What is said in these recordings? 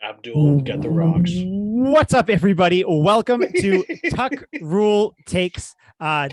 Abdul, get the rocks. What's up, everybody? Welcome to Tuck Rule Takes.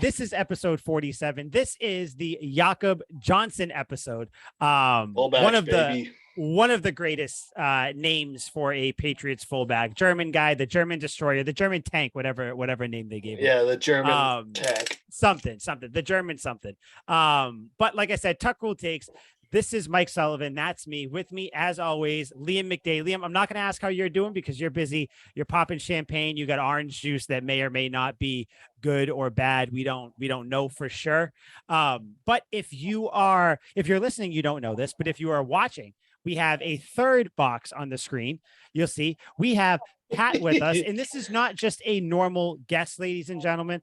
This is episode 47. This is the Jakob Johnson episode. Fullbacks, baby. One of the greatest names for a Patriots fullback. German guy, the German destroyer, the German tank, whatever name they gave him. Yeah, the German tank. Something. The German something. But like I said, Tuck Rule Takes. This is Mike Sullivan. That's me. With me, as always, Liam McDay. Liam, I'm not going to ask how you're doing because you're busy. You're popping champagne. You got orange juice that may or may not be good or bad. We don't know for sure. But if you're listening, you don't know this. But if you are watching, we have a third box on the screen. You'll see we have Pat with us, and this is not just a normal guest, ladies and gentlemen.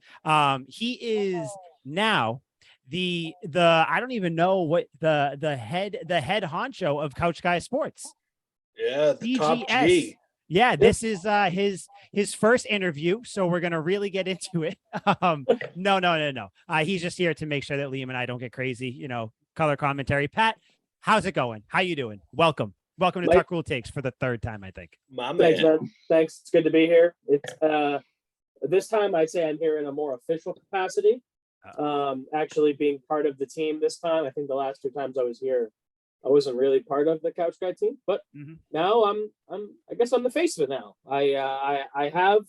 He is now the I don't even know what the head honcho of Couch Guy Sports. Yeah, the top G. Yeah, this is his first interview, so we're gonna really get into it. No. He's just here to make sure that Liam and I don't get crazy, color commentary. Pat, how's it going? How you doing? Welcome to Mike, Tuck Rule Takes for the third time, I think. Thanks, man. Thanks. It's good to be here. It's this time I'd say I'm here in a more official capacity. Actually being part of the team this time. I think the last two times I was here, I wasn't really part of the Couch Guy team, but now I guess I'm the face of it now. I have,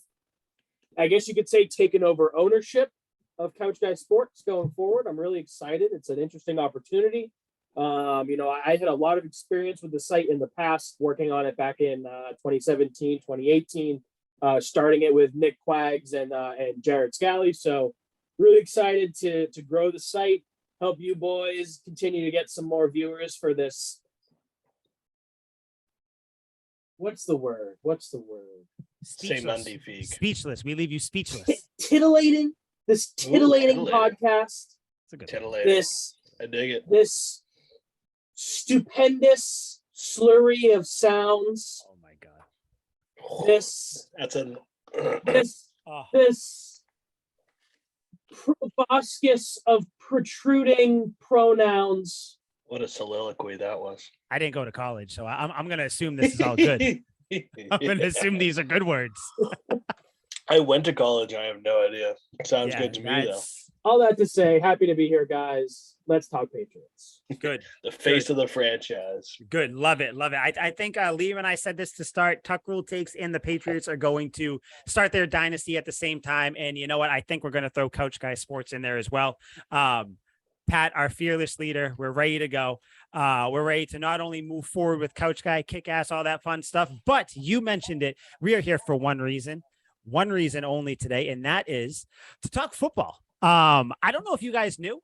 I guess you could say, taken over ownership of Couch Guy Sports going forward. I'm really excited. It's an interesting opportunity. I had a lot of experience with the site in the past, working on it back in 2017, 2018, starting it with Nick Quaggs and Jared Scally. So really excited to grow the site, help you boys continue to get some more viewers for this. What's the word? Speechless. We leave you speechless. Titillating podcast. It's a good titillating. I dig it. This stupendous slurry of sounds. Oh my god. This proboscis of protruding pronouns. What a soliloquy that was. I didn't go to college, so I'm going to assume this is all good. I'm going to assume these are good words. I went to college. I have no idea. Sounds good to me, though. All that to say, happy to be here, guys. Let's talk Patriots. Good. The face of the franchise. Good. Love it. I think Liam and I said this to start. Tuck Rule Takes and the Patriots are going to start their dynasty at the same time. And you know what? I think we're going to throw Couch Guy Sports in there as well. Pat, our fearless leader, we're ready to go. We're ready to not only move forward with Couch Guy, kick ass, all that fun stuff, but you mentioned it. We are here for one reason only today, and that is to talk football. I don't know if you guys knew,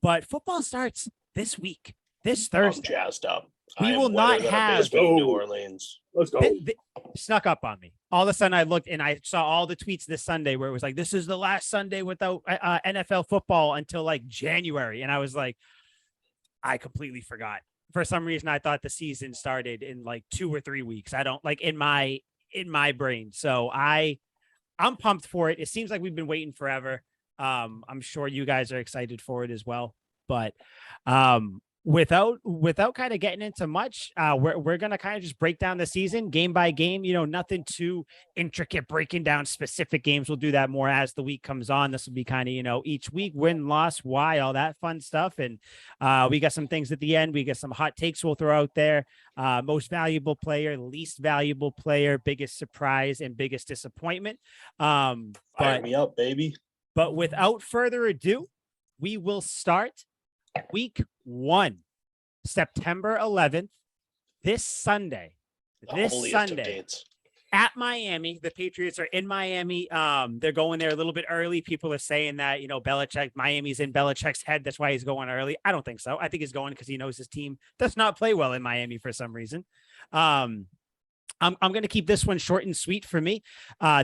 but football starts this week, this Thursday. I'm jazzed up. We will not have New Orleans. Let's go. They snuck up on me. All of a sudden I looked and I saw all the tweets this Sunday where it was like, this is the last Sunday without NFL football until like January. And I was like, I completely forgot. For some reason, I thought the season started in like 2 or 3 weeks. I don't like in my brain. So I'm pumped for it. It seems like we've been waiting forever. I'm sure you guys are excited for it as well, but without kind of getting into much, we're going to kind of just break down the season game by game, nothing too intricate, breaking down specific games. We'll do that more as the week comes on. This will be kind of, each week, win, loss, why, all that fun stuff. And we got some things at the end. We got some hot takes we'll throw out there. Most valuable player, least valuable player, biggest surprise and biggest disappointment. Fire me up, baby. But without further ado, we will start week 1, September 11th, this Sunday. At Miami. The Patriots are in Miami. They're going there a little bit early. People are saying that, Belichick, Miami's in Belichick's head. That's why he's going early. I don't think so. I think he's going because he knows his team does not play well in Miami for some reason. I'm going to keep this one short and sweet for me.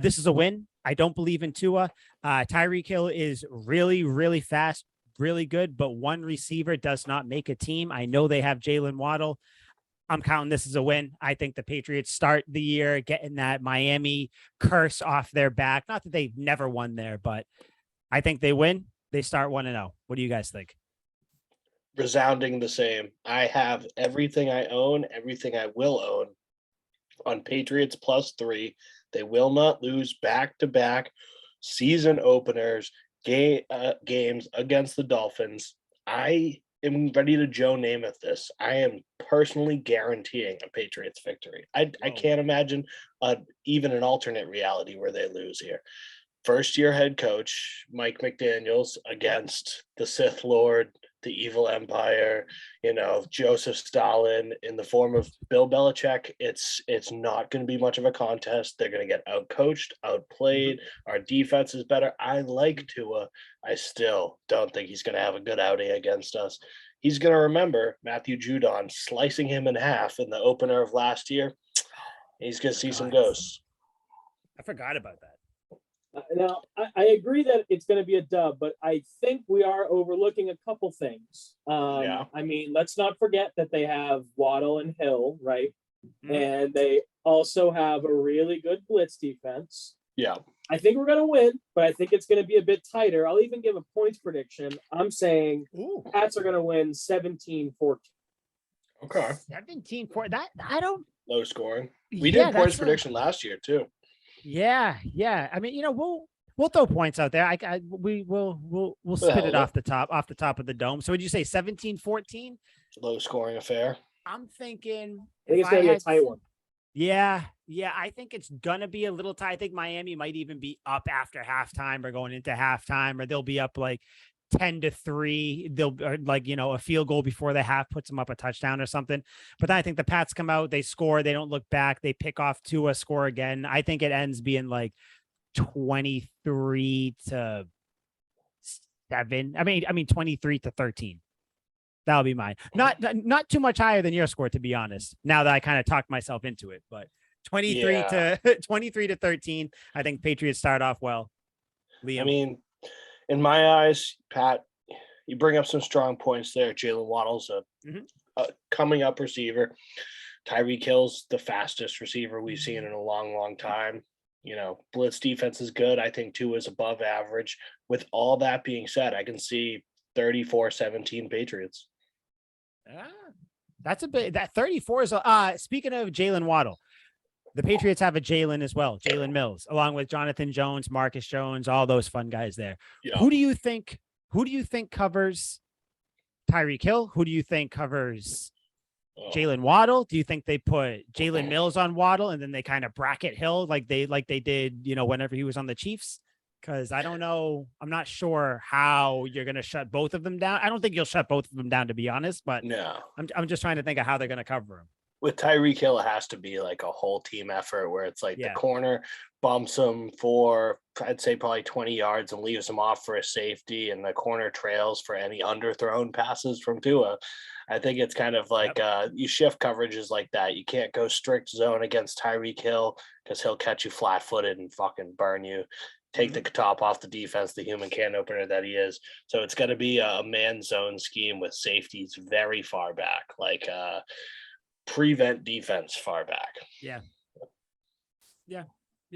This is a win. I don't believe in Tua. Tyreek Hill is really, really fast, really good, but one receiver does not make a team. I know they have Jalen Waddle. I'm counting this as a win. I think the Patriots start the year getting that Miami curse off their back. Not that they've never won there, but I think they win. They start 1-0. What do you guys think? Resounding the same. I have everything I own, everything I will own on Patriots +3. They will not lose back-to-back season openers games against the Dolphins. I am ready to Joe Namath this. I am personally guaranteeing a Patriots victory. I can't imagine even an alternate reality where they lose here. First-year head coach Mike McDaniels against the Sith Lord, the evil empire, Joseph Stalin in the form of Bill Belichick. It's not going to be much of a contest. They're going to get outcoached, outplayed. Our defense is better. I like Tua. I still don't think he's going to have a good outing against us. He's going to remember Matthew Judon slicing him in half in the opener of last year. He's going to see some ghosts. I forgot about that. Now, I agree that it's going to be a dub, but I think we are overlooking a couple things. I mean, let's not forget that they have Waddle and Hill, right? Mm-hmm. And they also have a really good blitz defense. Yeah. I think we're going to win, but I think it's going to be a bit tighter. I'll even give a points prediction. I'm saying Pats are going to win 17-14. Okay. 17-14. That I don't. Low scoring. We did points prediction last year too. Yeah. I mean, we'll throw points out there. We'll spit it off the top of the dome. So would you say 17-14? Low scoring affair. I'm thinking. I think it's gonna be a tight one. Yeah. I think it's gonna be a little tight. I think Miami might even be up after halftime or going into halftime, or they'll be up like 10-3. They'll a field goal before the half puts them up a touchdown or something. But then I think the Pats come out, they score, they don't look back, they pick off Tua, score again. I think it ends being like 23-7. I mean 23-13. That'll be mine. Not too much higher than your score, to be honest. Now that I kind of talked myself into it, but 23-13. I think Patriots start off well. Liam. I mean, in my eyes, Pat, you bring up some strong points there. Jalen Waddle's a coming up receiver. Tyreek Hill's the fastest receiver we've seen in a long, long time. Blitz defense is good. I think Tua is above average. With all that being said, I can see 34-17 Patriots. That's a bit. That 34 is. Speaking of Jalen Waddle, the Patriots have a Jalen as well, Jalen Mills, along with Jonathan Jones, Marcus Jones, all those fun guys there. Yeah. Who do you think covers Tyreek Hill? Who do you think covers Jalen Waddle? Do you think they put Jalen Mills on Waddle and then they kind of bracket Hill like they did, whenever he was on the Chiefs? Because I don't know. I'm not sure how you're going to shut both of them down. I don't think you'll shut both of them down, to be honest, but no, I'm just trying to think of how they're going to cover him. With Tyreek Hill, it has to be like a whole team effort where it's like the corner bumps him for, I'd say, probably 20 yards and leaves him off for a safety, and the corner trails for any underthrown passes from Tua. I think it's kind of like you shift coverages like that. You can't go strict zone against Tyreek Hill because he'll catch you flat-footed and fucking burn you. Take the top off the defense, the human can opener that he is. So it's got to be a man zone scheme with safeties very far back, like prevent defense far back. Yeah,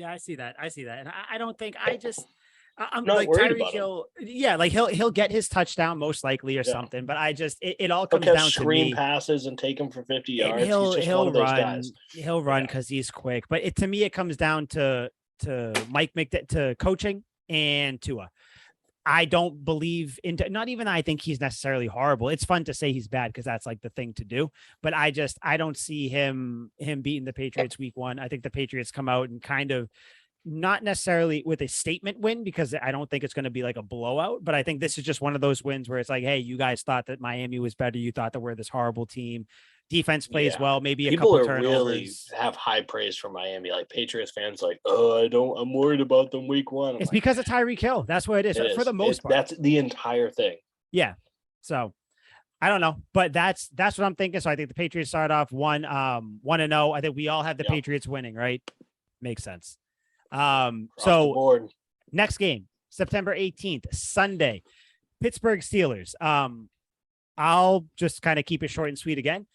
I see that. And I don't think I'm not like worried Tyreek about Hill. Yeah, like he'll get his touchdown most likely or something, but it all comes down to screen passes and take him for 50 yards. He's just one of those guys. He'll run because he's quick, but to me it comes down to Mike to coaching and Tua. I don't believe into, not even I think he's necessarily horrible. It's fun to say he's bad because that's like the thing to do. But I don't see him beating the Patriots week 1. I think the Patriots come out and kind of not necessarily with a statement win, because I don't think it's going to be like a blowout. But I think this is just one of those wins where it's like, hey, you guys thought that Miami was better. You thought that we're this horrible team. Defense plays well, maybe a couple turnovers. People really have high praise for Miami. Like Patriots fans, like, I'm worried about them week 1. It's because of Tyreek Hill. That's what it is for the most part. That's the entire thing. Yeah. So I don't know, but that's what I'm thinking. So I think the Patriots start off 1-0. I think we all have the Patriots winning, right? Makes sense. So next game, September 18th, Sunday, Pittsburgh Steelers. I'll just kind of keep it short and sweet again.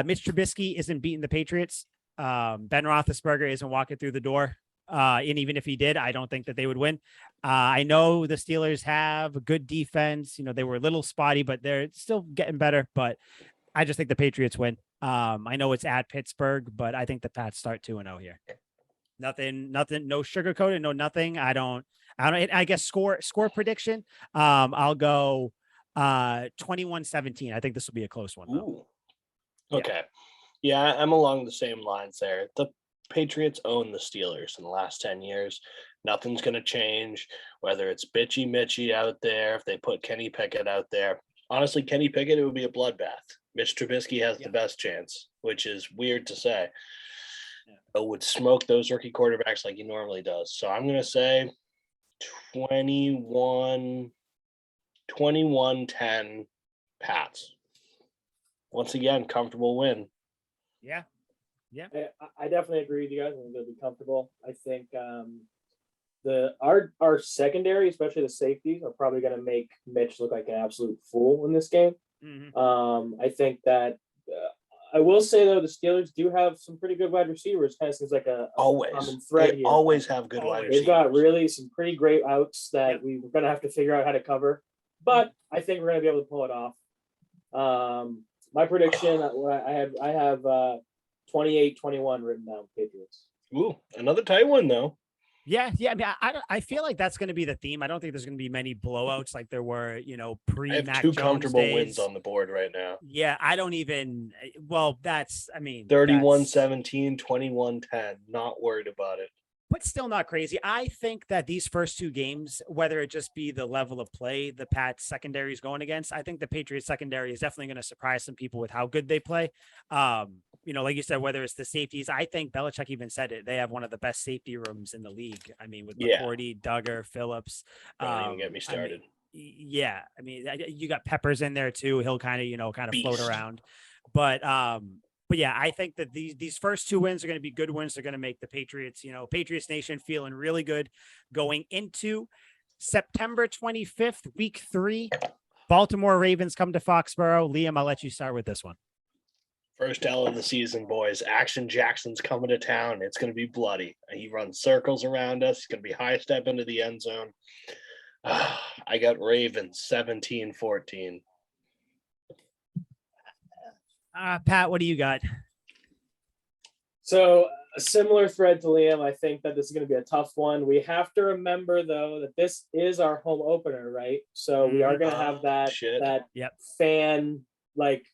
Mitch Trubisky isn't beating the Patriots. Ben Roethlisberger isn't walking through the door. And even if he did, I don't think that they would win. I know the Steelers have a good defense. They were a little spotty, but they're still getting better. But I just think the Patriots win. I know it's at Pittsburgh, but I think the Pats start 2-0 here. Nothing, no sugarcoating, no nothing. I guess score prediction. I'll go 21-17. I think this will be a close one though. Ooh. Yeah. Okay. Yeah, I'm along the same lines there. The Patriots own the Steelers in the last 10 years. Nothing's going to change, whether it's bitchy Mitchy out there, if they put Kenny Pickett out there. Honestly, Kenny Pickett, it would be a bloodbath. Mitch Trubisky has the best chance, which is weird to say. But would smoke those rookie quarterbacks like he normally does. So I'm going to say 21-10 Pats. Once again, comfortable win. Yeah. I definitely agree with you guys. I think they'll be comfortable. I think our secondary, especially the safeties, are probably going to make Mitch look like an absolute fool in this game. I think that I will say though the Steelers do have some pretty good wide receivers. Kind of seems like a common thread here. Always have good wide receivers. They've got really some pretty great outs that we're going to have to figure out how to cover. But I think we're going to be able to pull it off. My prediction, I have 28-21 written down, Patriots. Ooh, another tight one though. Yeah. I mean, I feel like that's going to be the theme. I don't think there's going to be many blowouts like there were, pre. I have two comfortable wins on the board right now. Yeah, I don't even. Well, that's. I mean, 31-17, 21-10. Not worried about it. But still not crazy. I think that these first two games, whether it just be the level of play the Pats secondary is going against, I think the Patriots secondary is definitely going to surprise some people with how good they play. Like you said, whether it's the safeties, I think Belichick even said it. They have one of the best safety rooms in the league. I mean, with McCourty, Duggar, Phillips. Don't even get me started. I mean, you got Peppers in there too. He'll kind of float around. But yeah, I think that these first two wins are going to be good wins. They're going to make the Patriots, Patriots Nation feeling really good going into September 25th, week 3. Baltimore Ravens come to Foxborough. Liam, I'll let you start with this one. First L of the season, boys. Action Jackson's coming to town. It's going to be bloody. He runs circles around us. He's going to be high step into the end zone. I got Ravens 17-14. Pat, what do you got? So a similar thread to Liam. I think that this is going to be a tough one. We have to remember though that this is our home opener, right? So we are going to have that fan, like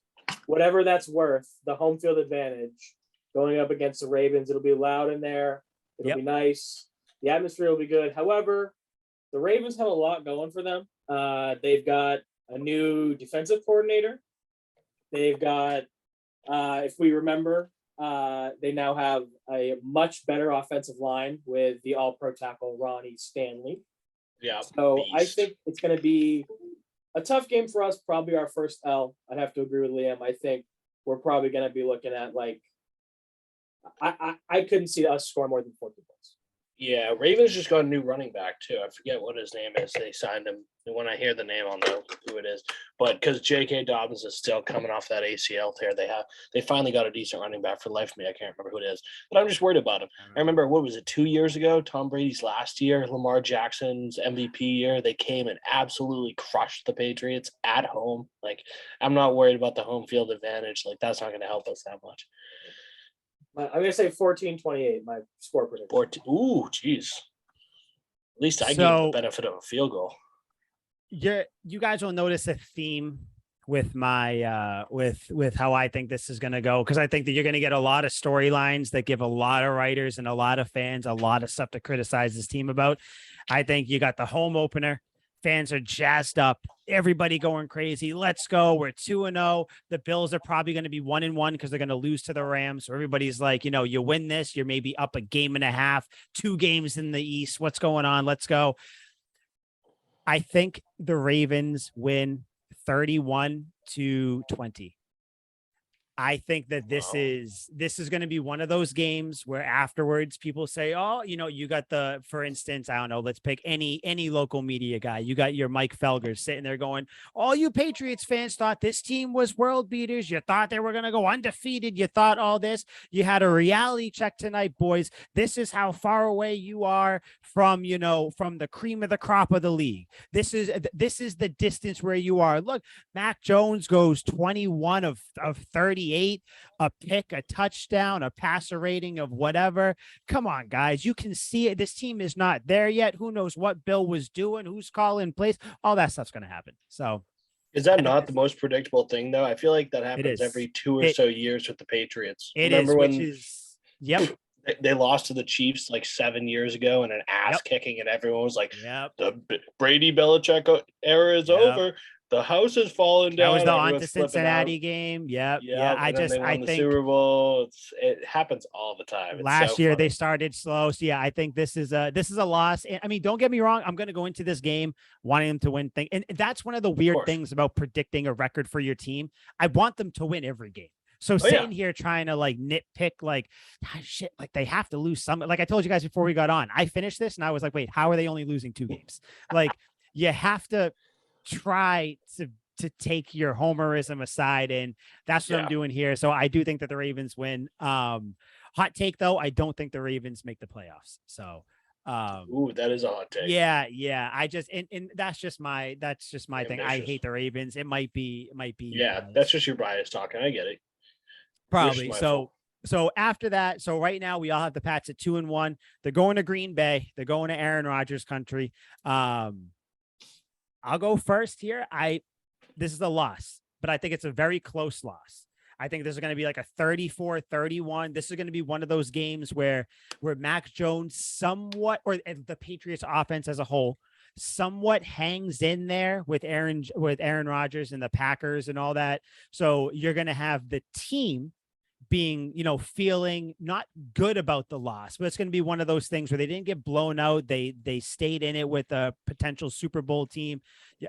whatever that's worth, the home field advantage going up against the Ravens. It'll be loud in there. It'll be nice. The atmosphere will be good. However, the Ravens have a lot going for them. They've got a new defensive coordinator. They've got, if we remember, they now have a much better offensive line with the all-pro tackle Ronnie Stanley. Yeah. So beast. I think it's going to be a tough game for us, probably our first L. I'd have to agree with Liam. I think we're probably going to be looking at I couldn't see us score more than 14 points. Yeah, Ravens just got a new running back too. I forget what his name is. They signed him. And when I hear the name, I'll know who it is. But because J.K. Dobbins is still coming off that ACL tear, they finally got a decent running back. For the life of me, I can't remember who it is. But I'm just worried about him. I remember, what was it, 2 years ago? Tom Brady's last year, Lamar Jackson's MVP year. They came and absolutely crushed the Patriots at home. I'm not worried about the home field advantage. That's not going to help us that much. I'm going to say 14-28, my score prediction. 14. Ooh, geez. At least I gave the benefit of a field goal. You guys will notice a theme with my with how I think this is going to go, because I think that you're going to get a lot of storylines that give a lot of writers and a lot of fans a lot of stuff to criticize this team about. I think you got the home opener. Fans are jazzed up. Everybody going crazy. Let's go. We're 2-0. The Bills are probably going to be 1-1 because they're going to lose to the Rams. So everybody's like, you win this, you're maybe up a game and a half, 2 games in the East. What's going on? Let's go. I think the Ravens win 31-20. I think that this is going to be one of those games where afterwards people say, oh, you got for instance, I don't know, let's pick any local media guy. You got your Mike Felger sitting there going, all you Patriots fans thought this team was world beaters. You thought they were going to go undefeated. You thought all this. You had a reality check tonight, boys. This is how far away you are from the cream of the crop of the league. This is the distance where you are. Look, Mac Jones goes 21 of 38. 98, a pick, a touchdown, a passer rating of whatever. Come on, guys. You can see it. This team is not there yet. Who knows what Bill was doing? Who's calling plays? All that stuff's going to happen. So Is that not the most predictable thing, though? I feel like that happens is. every 2 or so years with the Patriots. It Remember is, when which is, yep. they lost to the Chiefs like 7 years ago in an ass Yep. kicking, and everyone was like, Yep. the Brady Belichick era is Yep. over. The house is falling down. That was the on Everyone's to flipping Cincinnati out. game. Yep. Yeah, Yeah. and then they won the Super Bowl. It happens all the time. It's last so year funny. they started slow. So yeah, I think this is a loss. I mean, don't get me wrong. I'm going to go into this game wanting them to win thing. And that's one of the weird things about predicting a record for your team. I want them to win every game. So sitting here trying to like nitpick, like shit, like they have to lose some. Like I told you guys before we got on, I finished this and I was like, wait, how are they only losing 2 games? Like you have to try to take your homerism aside, and that's what I'm doing here. So I do think that the Ravens win. Hot take though, I don't think the Ravens make the playoffs. So ooh, that is a hot take. Yeah. I just and that's just my thing. I hate the Ravens. It might be Yeah, that's just your bias talking. I get it. Probably. So after that, so right now we all have the Pats at 2-1. They're going to Green Bay. They're going to Aaron Rodgers country. I'll go first here. This is a loss, but I think it's a very close loss. I think this is going to be like a 34-31. This is going to be one of those games where Mac Jones somewhat, or the Patriots offense as a whole, somewhat hangs in there with Aaron Rodgers and the Packers and all that. So you're going to have the team being, feeling not good about the loss, but it's going to be one of those things where they didn't get blown out. They stayed in it with a potential Super Bowl team.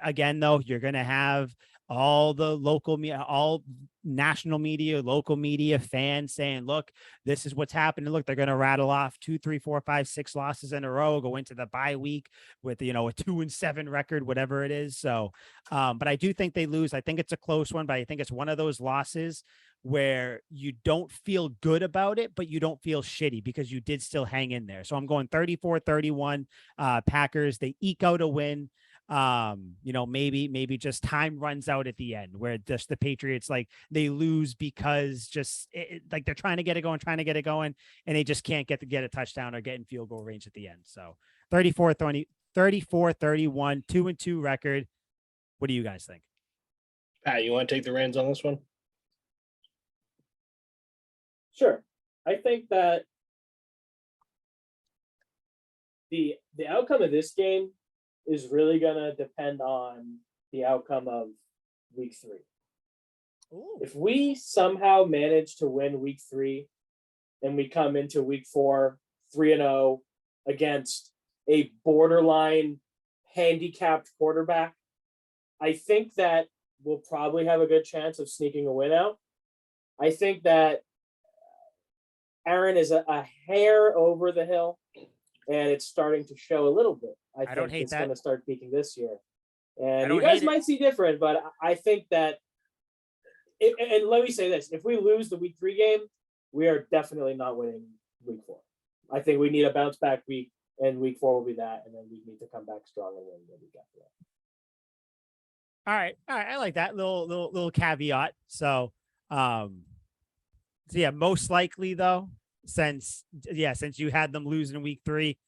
Again, though, you're going to have all the local media, all national media, local media, fans saying, look, this is what's happening. Look, they're going to rattle off 2, 3, 4, 5, 6 losses in a row, go into the bye week with, a 2-7 record, whatever it is. So, but I do think they lose. I think it's a close one, but I think it's one of those losses where you don't feel good about it, but you don't feel shitty because you did still hang in there. So I'm going 34-31 Packers. They eke out a win. Maybe just time runs out at the end where just the Patriots, like they lose because like they're trying to get it going and they just can't get a touchdown or get in field goal range at the end. So 34-31, 2-2 record. What do you guys think? Pat, you want to take the reins on this one? Sure. I think that the outcome of this game is really going to depend on the outcome of week 3. Ooh. If we somehow manage to win week 3 and we come into week 4 3-0 against a borderline handicapped quarterback, I think that we'll probably have a good chance of sneaking a win out. I think that Aaron is a hair over the hill, and it's starting to show a little bit. I think it's going to start peaking this year. And you guys might see different, but I think that, and let me say this, if we lose the week 3 game, we are definitely not winning week 4. I think we need a bounce back week, and week 4 will be that, and then we need to come back strong and win the week after that. All right. I like that little caveat. So, yeah, most likely though, since you had them losing in week 3,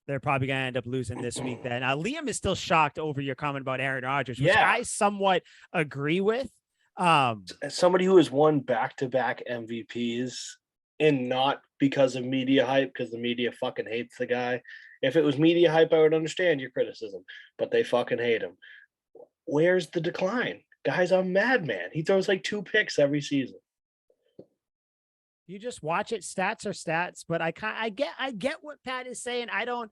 they're probably going to end up losing this week then. Liam is still shocked over your comment about Aaron Rodgers, which I somewhat agree with. As somebody who has won back-to-back MVPs, and not because of media hype, because the media fucking hates the guy. If it was media hype, I would understand your criticism, but they fucking hate him. Where's the decline? Guy's a madman. He throws like 2 picks every season. You just watch it. Stats are stats, but I get what Pat is saying. I don't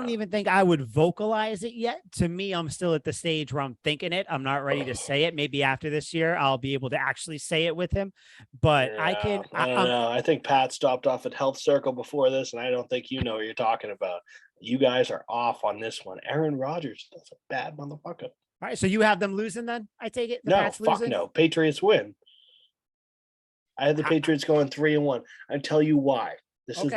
even think I would vocalize it yet. To me, I'm still at the stage where I'm thinking it. I'm not ready to say it. Maybe after this year, I'll be able to actually say it with him. But I don't know. I think Pat stopped off at Health Circle before this, and I don't think you know what you're talking about. You guys are off on this one. Aaron Rodgers, that's a bad motherfucker. All right, so you have them losing then? I take it. No, fuck no. Patriots win. I had the Patriots going 3-1. I tell you why. This is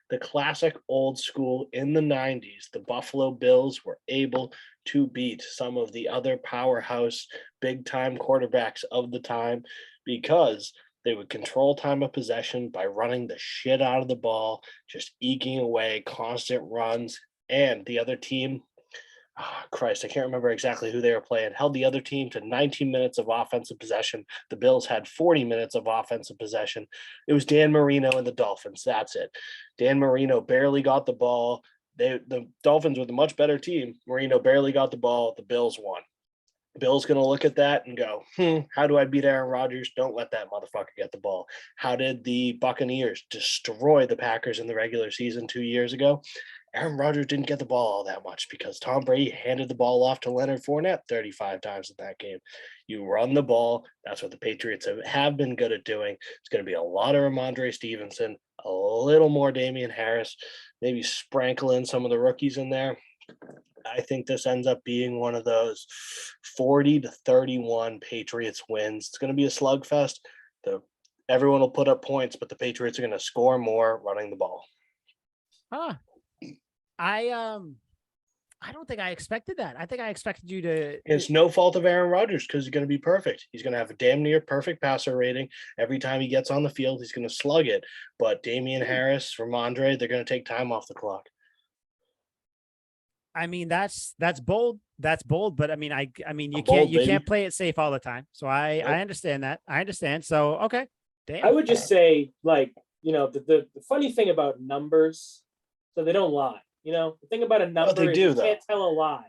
the classic old school in the 90s. The Buffalo Bills were able to beat some of the other powerhouse big time quarterbacks of the time because they would control time of possession by running the shit out of the ball, just eking away constant runs. And the other team, Christ, I can't remember exactly who they were playing, held the other team to 19 minutes of offensive possession. The Bills had 40 minutes of offensive possession. It was Dan Marino and the Dolphins. That's it. Dan Marino barely got the ball. The Dolphins were the much better team. Marino barely got the ball. The Bills won. Bill's going to look at that and go, how do I beat Aaron Rodgers? Don't let that motherfucker get the ball. How did the Buccaneers destroy the Packers in the regular season 2 years ago? Aaron Rodgers didn't get the ball all that much because Tom Brady handed the ball off to Leonard Fournette 35 times in that game. You run the ball. That's what the Patriots have been good at doing. It's going to be a lot of Ramondre Stevenson, a little more Damian Harris, maybe sprinkle in some of the rookies in there. I think this ends up being one of those 40-31 Patriots wins. It's going to be a slugfest. Everyone will put up points, but the Patriots are going to score more running the ball. I don't think I expected that. I think I expected you to. It's no fault of Aaron Rodgers because he's going to be perfect. He's going to have a damn near perfect passer rating. Every time he gets on the field, he's going to slug it. But Damian Harris, Ramondre, they're going to take time off the clock. I mean, that's bold. That's bold. But I mean, you can't play it safe all the time. So I understand that. I understand. So, okay. Damn. I would just say, like, the funny thing about numbers, so they don't lie. The thing about a number they do, you can't tell a lie.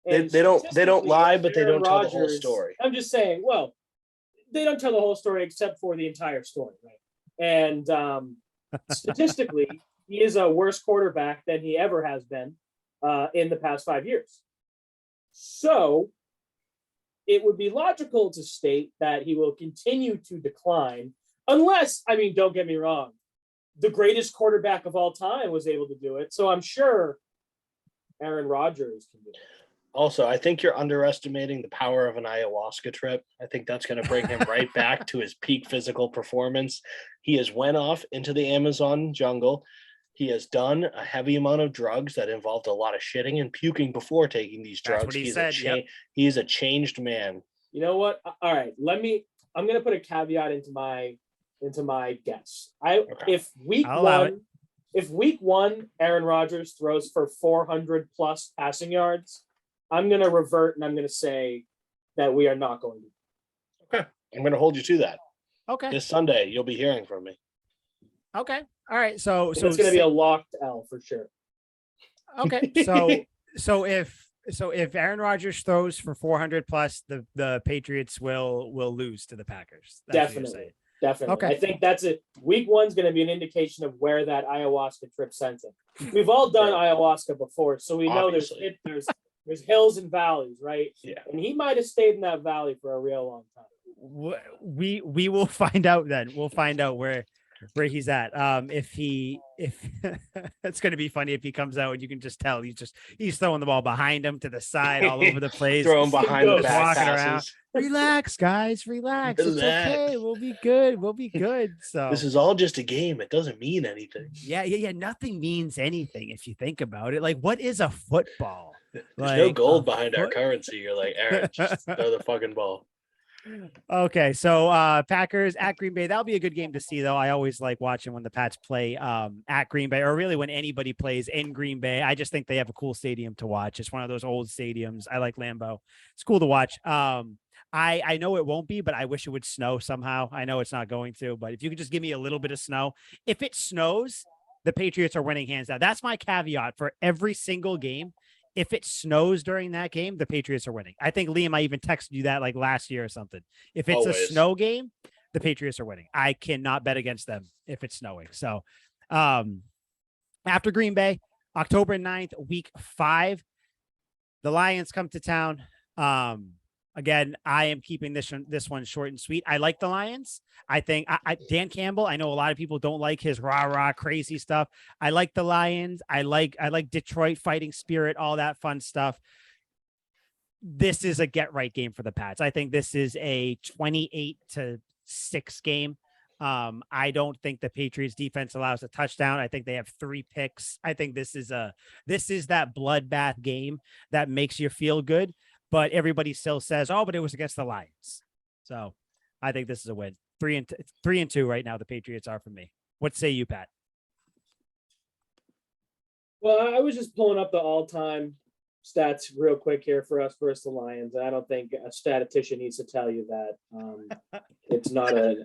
They don't lie, but they don't tell the whole story. I'm just saying, well, they don't tell the whole story except for the entire story, right? And statistically, he is a worse quarterback than he ever has been in the past 5 years. So it would be logical to state that he will continue to decline unless, don't get me wrong, the greatest quarterback of all time was able to do it. So I'm sure Aaron Rodgers can do it. Also, I think you're underestimating the power of an ayahuasca trip. I think that's going to bring him right back to his peak physical performance. He has went off into the Amazon jungle. He has done a heavy amount of drugs that involved a lot of shitting and puking before taking these drugs. That's what he said. He's a changed man. You know what? All right, I'm going to put a caveat into my guess. If week one Aaron Rodgers throws for 400 plus passing yards, I'm going to revert and I'm going to say that we are not going to. Okay. I'm going to hold you to that. Okay. This Sunday, you'll be hearing from me. Okay. All right. So it's going to be a locked L for sure. Okay. So if Aaron Rodgers throws for 400 plus, the Patriots will lose to the Packers. Definitely. Okay. I think that's it. Week one's going to be an indication of where that ayahuasca trip sent him. We've all done ayahuasca before, so we know there's hills and valleys, right? Yeah. And he might have stayed in that valley for a real long time. We will find out then. We'll find out where he's at. If it's going to be funny if he comes out and you can just tell he's throwing the ball behind him, to the side, all over the place, throwing behind the back walking passes. around. Relax, guys, relax. It's okay. We'll be good. So this is all just a game. It doesn't mean anything. Yeah. Nothing means anything if you think about it. Like, what is a football? There's no gold behind our currency. You're like, Aaron, just throw the fucking ball. Okay, so Packers at Green Bay. That'll be a good game to see, though. I always like watching when the Pats play at Green Bay, or really when anybody plays in Green Bay. I just think they have a cool stadium to watch. It's one of those old stadiums. I like Lambeau. It's cool to watch. I know it won't be, but I wish it would snow somehow. I know it's not going to, but if you could just give me a little bit of snow. If it snows, the Patriots are winning hands down. That's my caveat for every single game. If it snows during that game, the Patriots are winning. I think, Liam, I even texted you that like last year or something. If it's a snow game, the Patriots are winning. I cannot bet against them if it's snowing. So after Green Bay, October 9th, week 5, the Lions come to town. Again, I am keeping this one short and sweet. I like the Lions. I think Dan Campbell, I know a lot of people don't like his rah-rah crazy stuff. I like the Lions. I like Detroit fighting spirit, all that fun stuff. This is a get right game for the Pats. I think this is a 28-6 game. I don't think the Patriots defense allows a touchdown. I think they have 3 picks. I think this is that bloodbath game that makes you feel good, but everybody still says, "Oh, but it was against the Lions." So I think this is a win. 3-2 right now. The Patriots are for me. What say you, Pat? Well, I was just pulling up the all-time stats real quick here for us versus the Lions. I don't think a statistician needs to tell you that it's not a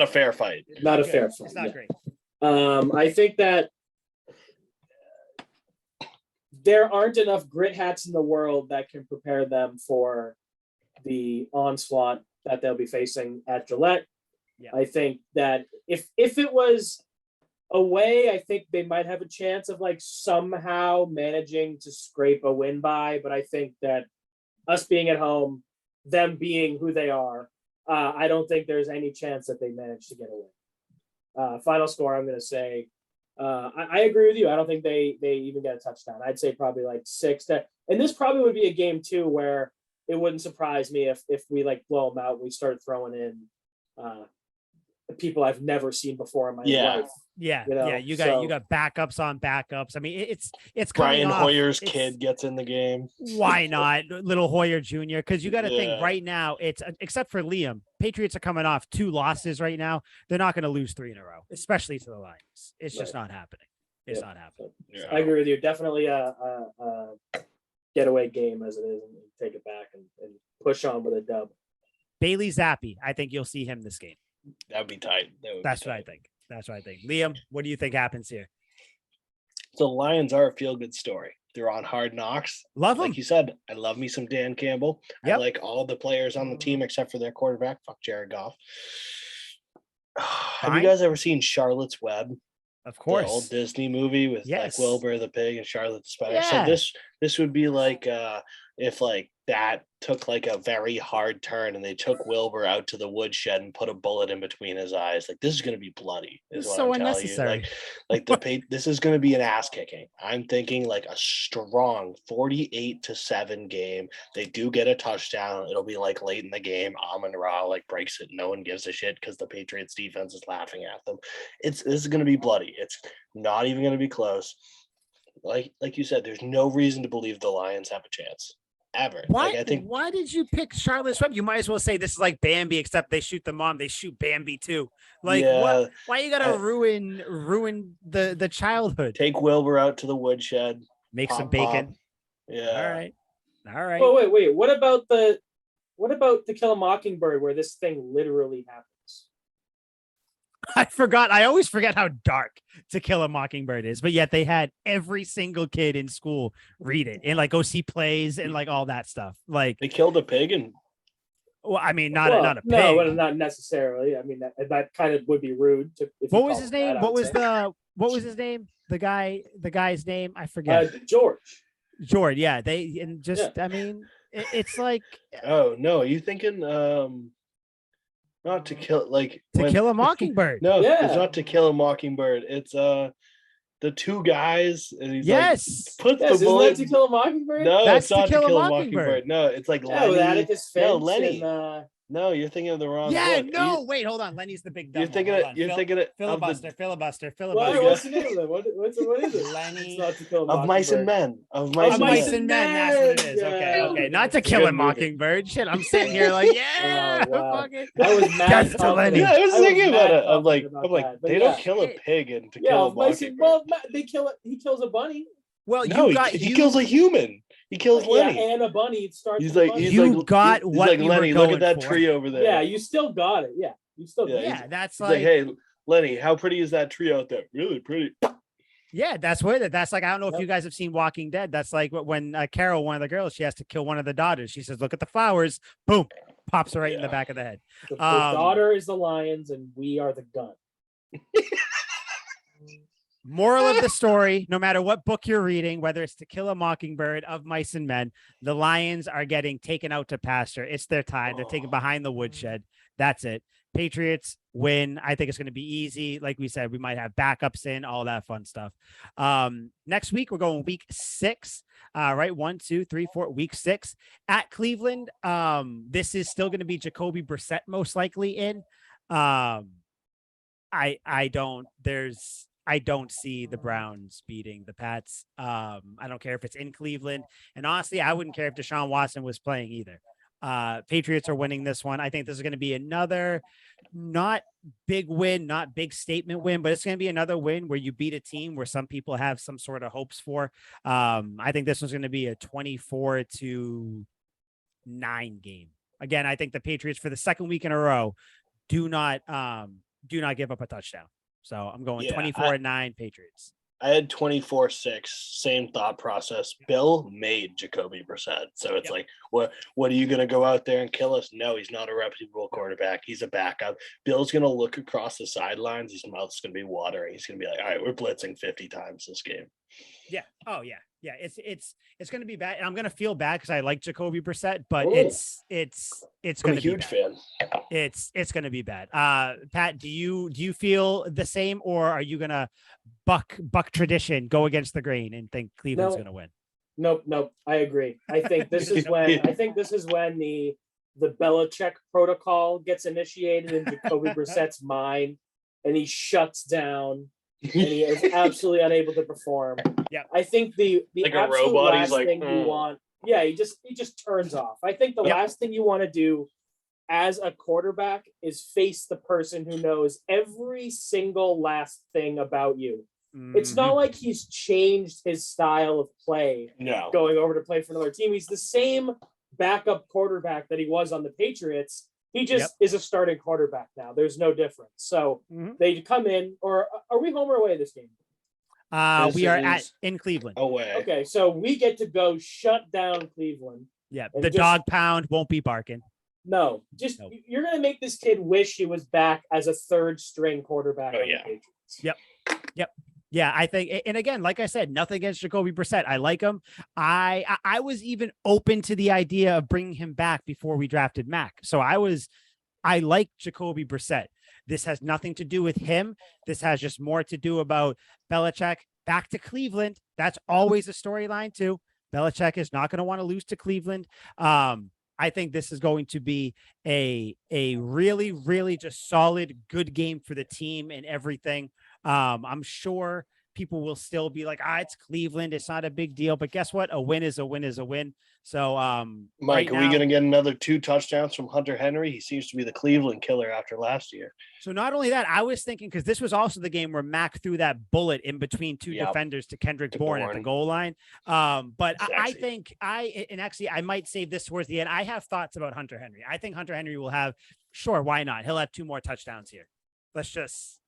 fair fight. Not a fair fight. It's not great. I think that there aren't enough grit hats in the world that can prepare them for the onslaught that they'll be facing at Gillette. Yeah. I think that if it was away, I think they might have a chance of like somehow managing to scrape a win by, but I think that us being at home, them being who they are, I don't think there's any chance that they manage to get a win. Final score, I'm going to say, I agree with you. I don't think they even get a touchdown. I'd say probably like 6 to, and this probably would be a game too where it wouldn't surprise me if we like blow them out. We start throwing in people I've never seen before in my life. Yeah, you know? you got backups on backups. I mean, it's Brian coming Hoyer's off. kid gets in the game. Why not, little Hoyer Jr.? Because you got to think Yeah. right now. It's except for Liam, Patriots are coming off 2 losses right now. They're not going to lose 3 in a row, especially to the Lions. It's just not happening. It's not happening. Yeah. I agree with you. Definitely a getaway game as it is, and take it back and push on with a dub. Bailey Zappi, I think you'll see him this game. That'd be tight. That's what I think. That's what I think. Liam, what do you think happens here? So the Lions are a feel-good story. They're on Hard Knocks. Love them. Like you said, I love me some Dan Campbell. Yep. I like all the players on the team except for their quarterback. Fuck Jared Goff. Have you guys ever seen Charlotte's Web? Of course. The old Disney movie with Yes. like Wilbur the pig and Charlotte the spider. Yeah. So this would be like if like that took like a very hard turn and they took Wilbur out to the woodshed and put a bullet in between his eyes. Like this is gonna be bloody. Is what So I'm telling unnecessary. you. This is gonna be an ass kicking. I'm thinking like a strong 48-7 game. They do get a touchdown. It'll be like late in the game. Amon-Ra like breaks it. No one gives a shit because the Patriots defense is laughing at them. This is gonna be bloody. It's not even gonna be close. Like you said, there's no reason to believe the Lions have a chance. Ever. Why? Like, I think Why did you pick Charlotte's Web? You might as well say this is like Bambi, except they shoot the mom, they shoot Bambi too. Like, Yeah, why you gotta ruin the childhood? take Wilbur out to the woodshed. Make some pop, bacon. pop. Yeah. All right. Oh wait. What about To Kill a Mockingbird, where this thing literally happens? I forgot. I always forget how dark To Kill a Mockingbird is, but yet they had every single kid in school read it and like go see plays and like all that stuff. Like They killed a pig and well, I mean, not a pig. No, well, not necessarily. I mean, that kind of would be rude. What was his name? What was his name? The guy's name? I forget. George. George. Yeah. I mean, it's like. oh no, are you thinking not to kill like To Kill a Mockingbird? No, Yeah. it's not To Kill a Mockingbird. It's the 2 guys and he's Yes. like, put the Isn't bullet. that To Kill a Mockingbird? No, That's it's not To Kill a a Mockingbird. Mockingbird. No, it's like Yeah, with Lenny. Atticus Finch. No, Lenny. And, No, you're thinking of the wrong Yeah. book. No. Wait. Hold on. Lenny's the big. Dumb You're thinking one. of Hold on. you're thinking of Filibuster. Why, what's the name of it? What is it? Lenny It's not To Kill a of Mice and Mockingbird. Men. Of Of Mice and Mice Men. and Men. That's what it is. Yeah. Okay. Not To It's a Kill good a movie. Mockingbird. Shit. I'm sitting here like, yeah. Oh, wow. fucking- I was mad Death to confident. Lenny. Yeah, I was thinking mad about it. I'm like, confident about that, but they yeah. don't kill a pig and To Yeah, Kill a of Mice and Mockingbird. they kill it. He kills a bunny. Well, No, he kills a human. He kills Lenny. Yeah, and a bunny starts. He's with a like, bunny. You got he's what like you were Lenny. Look going at that for. tree over there. Yeah, you still got it. Yeah, you still. Yeah, got it. Yeah, that's He's like, hey, Lenny, how pretty is that tree out there? Really pretty. yeah, that's like, I don't know if you guys have seen Walking Dead. That's like when Carol, one of the girls, she has to kill one of the daughters. She says, look at the flowers. Boom. Pops her right in the Yeah. back of the head. The daughter is the lions, and we are the gun. Moral of the story, no matter what book you're reading, whether it's To Kill a Mockingbird, Of Mice and Men, the Lions are getting taken out to pasture. It's their time. They're taken behind the woodshed. That's it. Patriots win. I think it's going to be easy. Like we said, we might have backups in, all that fun stuff. Next week, we're going week 6. Right. 1, 2, 3, 4, week 6 at Cleveland. This is still going to be Jacoby Brissett most likely in. I don't see the Browns beating the Pats. I don't care if it's in Cleveland. And honestly, I wouldn't care if Deshaun Watson was playing either. Patriots are winning this one. I think this is going to be another not big win, not big statement win, but it's going to be another win where you beat a team where some people have some sort of hopes for. I think this one's going to be a 24-9 game. Again, I think the Patriots for the second week in a row do not give up a touchdown. So I'm going 24-9 Patriots. I had 24-6, same thought process. Bill made Jacoby Brissett. So it's like, what are you going to go out there and kill us? No, he's not a reputable quarterback. He's a backup. Bill's going to look across the sidelines. His mouth's going to be watering. He's going to be like, all right, we're blitzing 50 times this game. Yeah. Oh yeah. Yeah. It's going to be bad. And I'm going to feel bad because I like Jacoby Brissett, but it's going to be huge fan. It's going to be bad. Pat, do you feel the same, or are you going to buck tradition, go against the grain and think Cleveland's going to win? Nope. I agree. I think this is when the Belichick protocol gets initiated in Jacoby Brissett's mind, and he shuts down and he is absolutely unable to perform. Yeah. I think the like absolute a robot, last he's like, thing you want. Yeah, he just turns off. I think the last thing you want to do as a quarterback is face the person who knows every single last thing about you. Mm-hmm. It's not like he's changed his style of play going over to play for another team. He's the same backup quarterback that he was on the Patriots. He just is a starting quarterback now. There's no difference. So they come in, or are we home or away this game? We are in Cleveland. Away. Okay, so we get to go shut down Cleveland. Yeah, the dog pound won't be barking. No, you're going to make this kid wish he was back as a third string quarterback. Oh, yeah. The Patriots. Yep. Yeah, I think, and again, like I said, nothing against Jacoby Brissett. I like him. I was even open to the idea of bringing him back before we drafted Mac. So I like Jacoby Brissett. This has nothing to do with him. This has just more to do about Belichick back to Cleveland. That's always a storyline too. Belichick is not going to want to lose to Cleveland. I think this is going to be a really, really just solid, good game for the team and everything. I'm sure people will still be like, it's Cleveland. It's not a big deal. But guess what? A win is a win is a win. So, Mike, are we going to get another 2 touchdowns from Hunter Henry? He seems to be the Cleveland killer after last year. So not only that, I was thinking, because this was also the game where Mac threw that bullet in between 2 defenders to Kendrick Bourne at the goal line. But I think I might save this towards the end. I have thoughts about Hunter Henry. I think Hunter Henry will have, why not? He'll have 2 more touchdowns here. Let's just,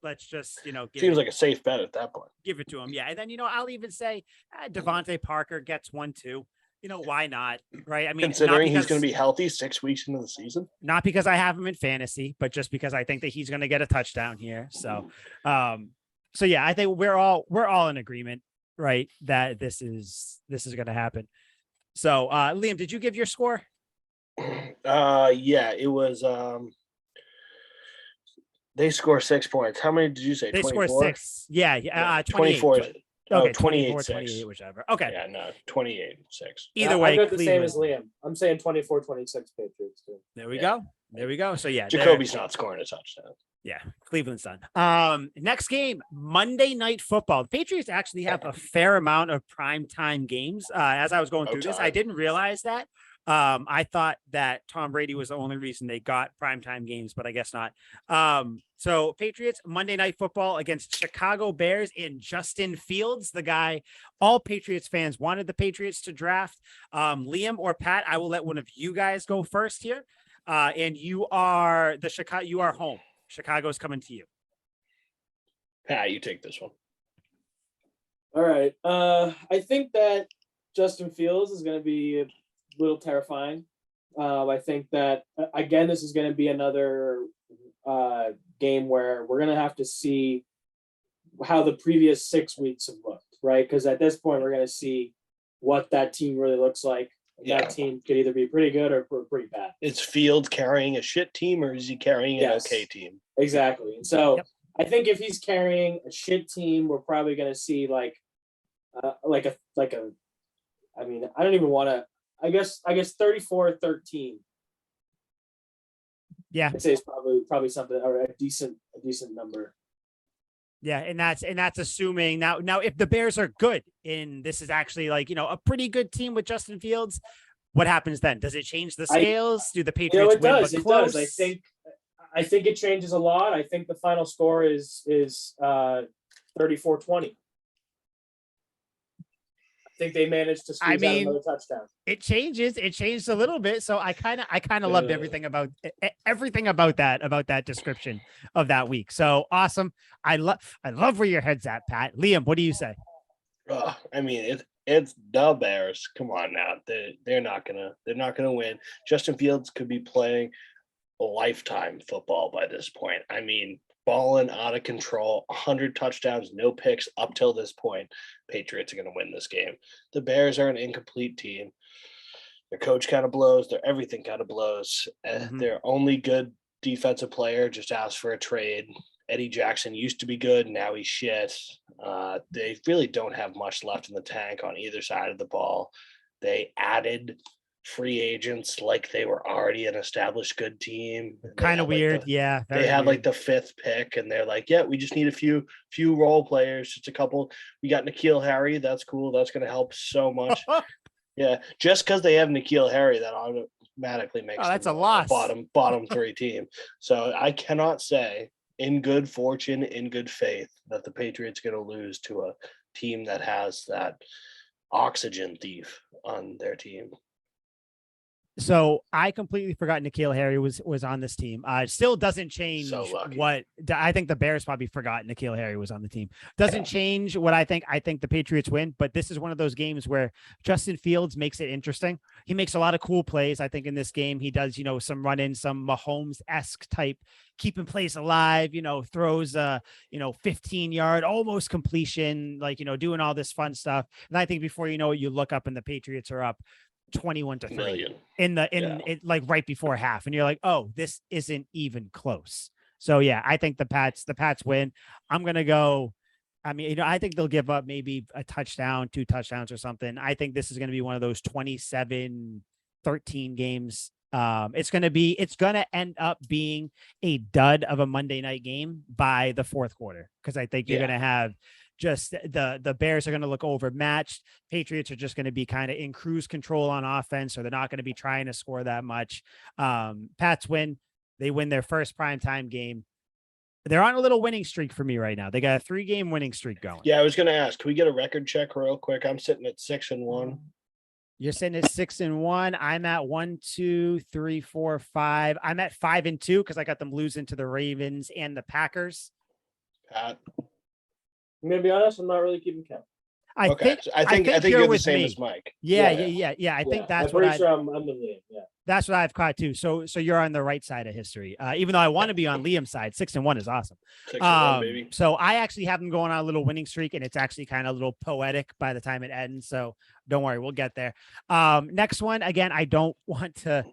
seems like a safe bet at that point. Give it to him. Yeah. And then, I'll even say Devontae Parker gets 1 too. Why not? Right. I mean, considering he's going to be healthy 6 weeks into the season, not because I have him in fantasy, but just because I think that he's going to get a touchdown here. So, yeah, I think we're all in agreement, right, that this is going to happen. So, Liam, did you give your score? Yeah, it was, they score 6 points. How many did you say? They 24? score 6. Yeah. 24. Okay, 28, whichever. Okay. Yeah, no, 28-6. Either way, I got the same as Liam. I'm saying 24-26 Patriots too. There we go. So yeah, Jacoby's not scoring a touchdown. Yeah, Cleveland's done. Next game, Monday Night Football. The Patriots actually have a fair amount of primetime games. As I was going through this, I didn't realize that. I thought that Tom Brady was the only reason they got primetime games, but I guess not. So Patriots Monday Night Football against Chicago Bears and Justin Fields, the guy all Patriots fans wanted the Patriots to draft. Liam or Pat, I will let one of you guys go first here. And you are home. Chicago's coming to you. Pat, you take this one. All right. I think that Justin Fields is going to be a little terrifying. I think that, again, this is going to be another game where we're going to have to see how the previous 6 weeks have looked, right? Because at this point, we're going to see what that team really looks like. That team could either be pretty good or pretty bad. Is Fields carrying a shit team, or is he carrying an okay team? Exactly. And so I think if he's carrying a shit team, we're probably going to see I don't even want to. I guess 34-13. Yeah. I'd say it's probably something, or a decent number. Yeah, and that's assuming now if the Bears are good and this is actually like, a pretty good team with Justin Fields, what happens then? Does it change the scales? Do the Patriots it win does. but It close? does. I think it changes a lot. I think the final score is 34-20. I think they managed to squeeze out another touchdown. It changes. It changed a little bit. So I kind of loved everything about that description of that week. So awesome. I love where your head's at, Pat. Liam, what do you say? I mean, it's the Bears. Come on now. They're not gonna win. Justin Fields could be playing lifetime football by this point. I mean, balling out of control, 100 touchdowns, no picks up till this point. Patriots are going to win this game. The Bears are an incomplete team. Their coach kind of blows. Their everything kind of blows. Their only good defensive player just asked for a trade. Eddie Jackson used to be good. Now he's shit. They really don't have much left in the tank on either side of the ball. They added free agents like they were already an established good team. Kind of weird. They had like the 5th pick and they're like, yeah, we just need a few role players, just a couple. We got N'Keal Harry. That's cool. That's going to help so much. Yeah. Just because they have N'Keal Harry, that automatically makes that's them a loss. Bottom 3 team. So I cannot say in good fortune, in good faith, that the Patriots going to lose to a team that has that oxygen thief on their team. So I completely forgot N'Keal Harry was on this team. Still doesn't change what I think the Bears probably forgot N'Keal Harry was on the team. Doesn't change what I think. I think the Patriots win, but this is one of those games where Justin Fields makes it interesting. He makes a lot of cool plays. I think in this game, he does, some run-in, some Mahomes-esque type, keeping plays alive, throws 15-yard, almost completion, like, doing all this fun stuff. And I think before you know it, you look up and the Patriots are up 21-3 in it, like right before half, and you're like, oh, this isn't even close. So yeah, I think the Pats win. I'm gonna go. I mean, I think they'll give up maybe a touchdown, 2 touchdowns or something. I think this is going to be one of those 27-13 games. It's going to end up being a dud of a Monday night game by the 4th quarter, because I think you're going to have just the Bears are going to look overmatched. Patriots are just going to be kind of in cruise control on offense, so they're not going to be trying to score that much. Pats win. They win their first primetime game. They're on a little winning streak for me right now. They got a 3-game winning streak going. Yeah, I was going to ask, can we get a record check real quick? I'm sitting at 6-1. You're sitting at 6-1. I'm at 1, 2, 3, 4, 5. I'm at 5-2 because I got them losing to the Ravens and the Packers. Pat. I'm gonna be honest, I'm not really keeping count. I think you're the same as Mike. Yeah. I think that's what I'm with Liam. Yeah, that's what I've caught too. So you're on the right side of history. Even though I want to be on Liam's side, 6-1 is awesome. 6-1, baby. So I actually have them going on a little winning streak, and it's actually kind of a little poetic by the time it ends. So don't worry, we'll get there. Next one, again, I don't want to.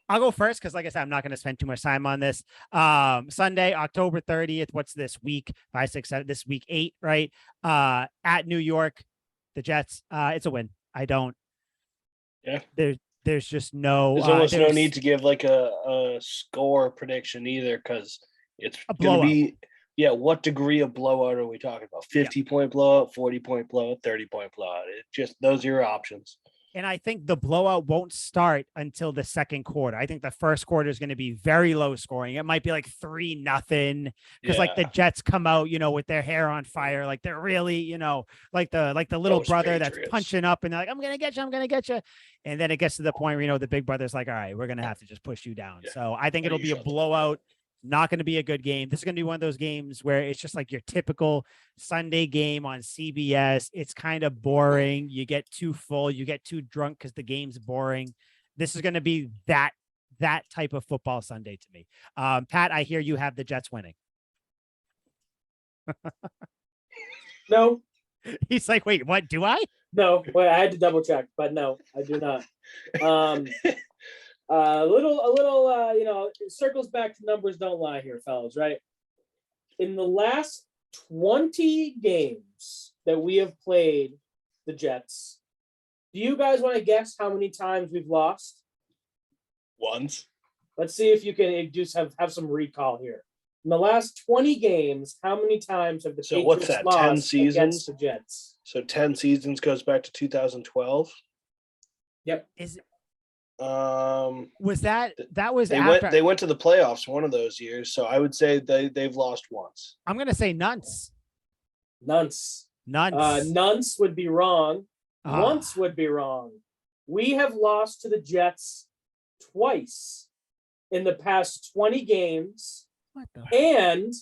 I'll go first because, like I said, I'm not going to spend too much time on this. Sunday, October 30th. What's this week? 5, 6, 7. This week 8, right? At New York, the Jets. It's a win. I don't. Yeah. There's just no. There's almost no need to give like a score prediction either, because it's going to be. Yeah, what degree of blowout are we talking about? 50-point blowout, 40-point blowout, 30-point blowout. It just those are your options. And I think the blowout won't start until the 2nd quarter. I think the 1st quarter is going to be very low scoring. It might be like 3-0 because like the Jets come out, with their hair on fire. Like they're really, like the little Those brother Patriots. that's punching up and they're like, I'm going to get you. And then it gets to the point where, the big brother's like, all right, we're going to have to just push you down. Yeah. So I think it'll be a blowout. Not going to be a good game. This is going to be one of those games where it's just like your typical Sunday game on CBS. It's kind of boring. You get too full. You get too drunk because the game's boring. This is going to be that type of football Sunday to me. Pat, I hear you have the Jets winning. No. He's like, wait, what? Do I? No, wait, I had to double check, but no, I do not. A little, it circles back to numbers don't lie here, fellas, right? In the last 20 games that we have played the Jets, do you guys want to guess how many times we've lost? Once. Let's see if you can just have some recall here. In the last 20 games, how many times have the So Patriots what's that, 10 lost against seasons? the Jets? So 10 seasons goes back to 2012. Yep. Was that was They after? they went to the playoffs one of those years, so I would say they've lost once. I'm gonna say nunts. Nunts. Nunts. Nunts would be wrong. Ah. Once would be wrong. We have lost to the Jets twice in the past 20 games, What the? and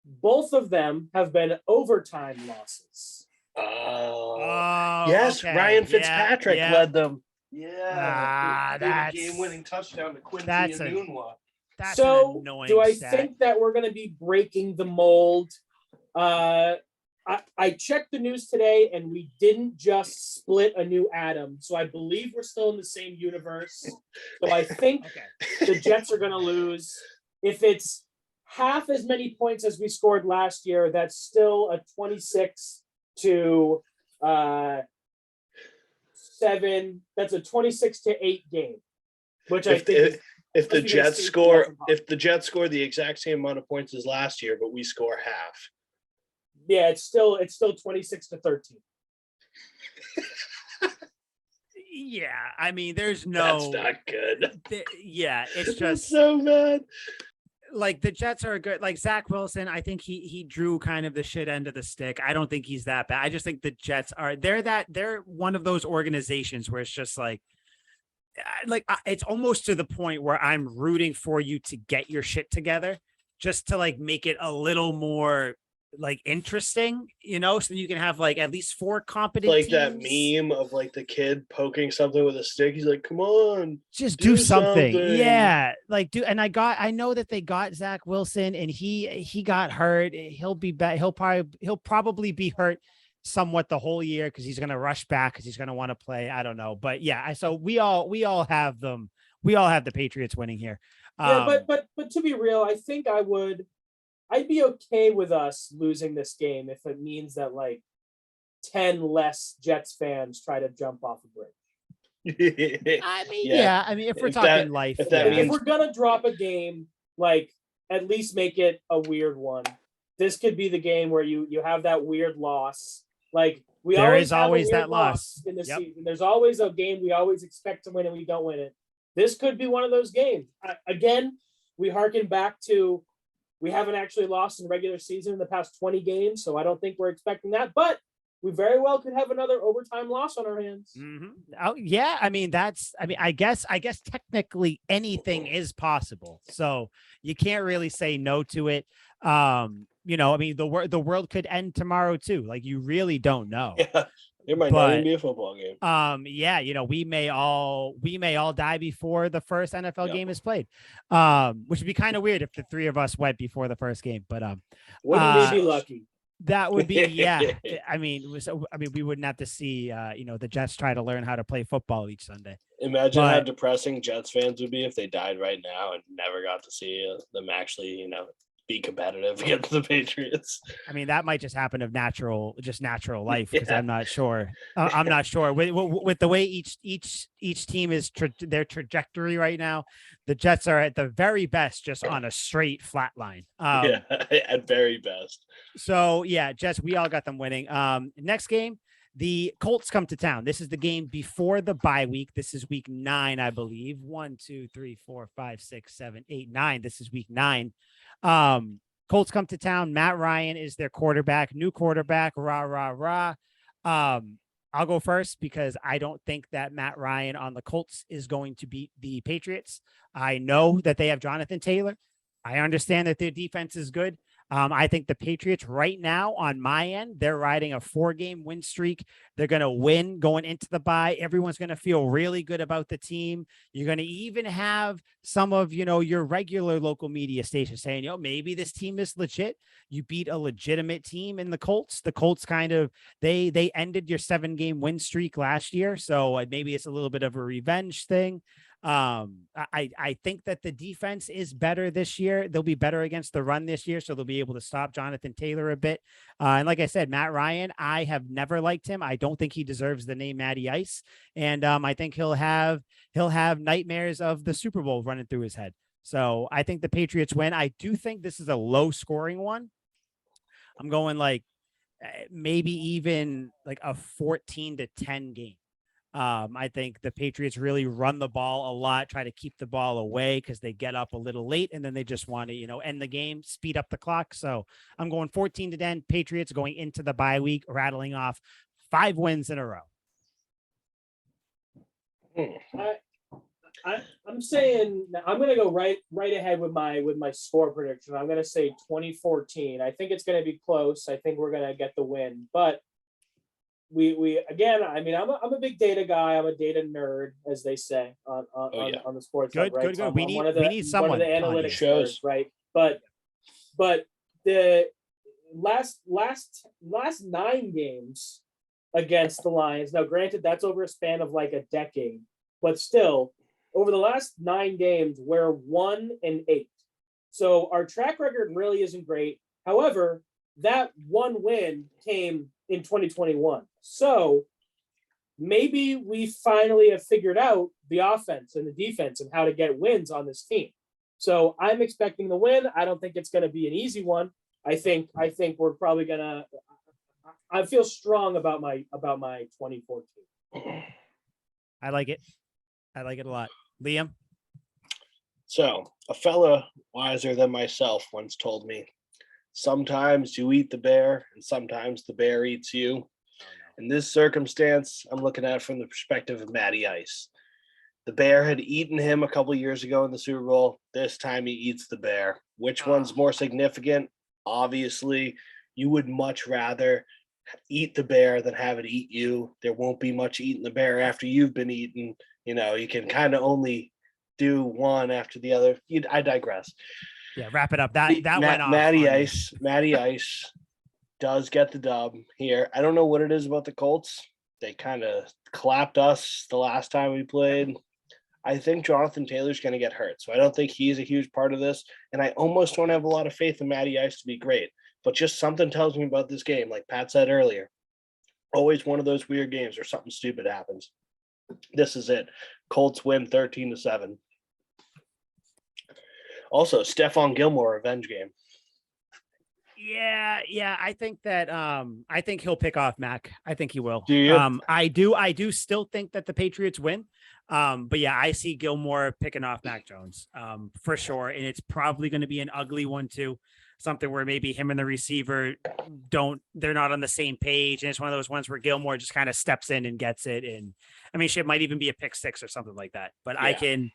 both of them have been overtime losses. Oh, yes, okay. Ryan Fitzpatrick Yeah. led them. Yeah, that's game-winning touchdown to Quincy that's Enunwa. That's So, an annoying do I stat. think that we're going to be breaking the mold? I checked the news today, and we didn't just split a new atom. So I believe we're still in the same universe. So I think the Jets are going to lose. If it's half as many points as we scored last year, that's still a 26 to 7. That's a 26 to 8 game, which I think if the Jets score the exact same amount of points as last year, but we score half. Yeah, it's still 26 to 13. Yeah, I mean, there's no. That's not good. Yeah, it's just so bad. Like the Jets are good. Like Zach Wilson, I think he drew kind of the shit end of the stick. I don't think he's that bad. I just think the Jets they're one of those organizations where it's just like it's almost to the point where I'm rooting for you to get your shit together, just to like make it a little more like interesting, so you can have like at least 4 competent like teams. That meme of like the kid poking something with a stick. He's like, come on, just do something. Yeah, like and I know that they got Zach Wilson, and he got hurt. He'll be back. He'll probably be hurt somewhat the whole year because he's going to rush back because he's going to want to play. I don't know, but yeah, so we all have them. We all have the Patriots winning here. Yeah, but to be real, I think I'd be okay with us losing this game if it means that like 10 less Jets fans try to jump off a bridge. I mean, yeah. I mean, if we're talking life, if we're gonna drop a game, like at least make it a weird one. This could be the game where you have that weird loss. Like there is always that loss in the season. There's always a game we always expect to win and we don't win it. This could be one of those games. Again, we harken back to we haven't actually lost in regular season in the past 20 games, so I don't think we're expecting that. But we very well could have another overtime loss on our hands. Mm-hmm. Oh yeah, I mean I guess technically anything is possible, so you can't really say no to it. I mean the world could end tomorrow too. Like you really don't know. Yeah. It might not even be a football game. Yeah, we may all die before the first NFL game is played. Which would be kind of weird if the 3 of us went before the first game, but wouldn't we be lucky? That would be yeah. I mean, we wouldn't have to see the Jets try to learn how to play football each Sunday. Imagine how depressing Jets fans would be if they died right now and never got to see them actually, be competitive against the Patriots. I mean, that might just happen of natural life because I'm not sure. I'm not sure with the way each team is their trajectory right now. The Jets are at the very best just on a straight flat line. At very best. So yeah, Jets, we all got them winning. Next game, the Colts come to town. This is the game before the bye week. This is week 9, I believe. 1, 2, 3, 4, 5, 6, 7, 8, 9. This is week 9. Colts come to town. Matt Ryan is their quarterback, new quarterback. Rah, rah, rah. I'll go first because I don't think that Matt Ryan on the Colts is going to beat the Patriots. I know that they have Jonathan Taylor. I understand that their defense is good. I think the Patriots right now on my end, they're riding a 4-game win streak. They're going to win going into the bye. Everyone's going to feel really good about the team. You're going to even have some of, your regular local media stations saying, maybe this team is legit. You beat a legitimate team in the Colts. The Colts kind of, they ended your 7-game win streak last year. So maybe it's a little bit of a revenge thing. I think that the defense is better this year. They'll be better against the run this year, so they'll be able to stop Jonathan Taylor a bit. And like I said, Matt Ryan, I have never liked him. I don't think he deserves the name Matty Ice, and I think he'll have nightmares of the Super Bowl running through his head. So I think the Patriots win. I do think this is a low scoring one. I'm going like maybe even like a 14-10 game. I think the Patriots really run the ball a lot, try to keep the ball away because they get up a little late and then they just want to, end the game, speed up the clock. So I'm going 14-10 Patriots going into the bye week, rattling off 5 wins in a row. I'm saying I'm going to go right ahead with my score prediction. I'm going to say 2014. I think it's going to be close. I think we're going to get the win, but we again. I mean, I'm a big data guy. I'm a data nerd, as they say on the sports. Good, right? good, So good. We need someone one of the on analytics shows, nerds, right? But the last 9 games against the Lions. Now, granted, that's over a span of like a decade, but still, over the last 9 games, we're 1-8. So our track record really isn't great. However, that one win came in 2021. So maybe we finally have figured out the offense and the defense and how to get wins on this team. So I'm expecting the win. I don't think it's going to be an easy one. I think we're probably going to. I feel strong about my 2014. I like it. I like it a lot. Liam? So a fella wiser than myself once told me, sometimes you eat the bear and sometimes the bear eats you. Oh, no. In this circumstance, I'm looking at it from the perspective of Matty Ice. The bear had eaten him a couple years ago in the Super Bowl. This time he eats the bear. Which one's more significant? Obviously, you would much rather eat the bear than have it eat you. There won't be much eating the bear after you've been eaten. You can kind of only do one after the other. I digress. Yeah, wrap it up. That went off. Matty Ice does get the dub here. I don't know what it is about the Colts. They kind of clapped us the last time we played. I think Jonathan Taylor's going to get hurt, so I don't think he's a huge part of this. And I almost don't have a lot of faith in Matty Ice to be great. But just something tells me about this game, like Pat said earlier. Always one of those weird games where something stupid happens. This is it. Colts win 13-7. Also, Stephon Gilmore revenge game. Yeah. I think that I think he'll pick off Mac. I think he will. Do you? I do still think that the Patriots win. But yeah, I see Gilmore picking off Mac Jones for sure. And it's probably going to be an ugly one too. Something where maybe him and the receiver they're not on the same page. And it's one of those ones where Gilmore just kind of steps in and gets it. And I mean, shit might even be a pick 6 or something like that. But yeah.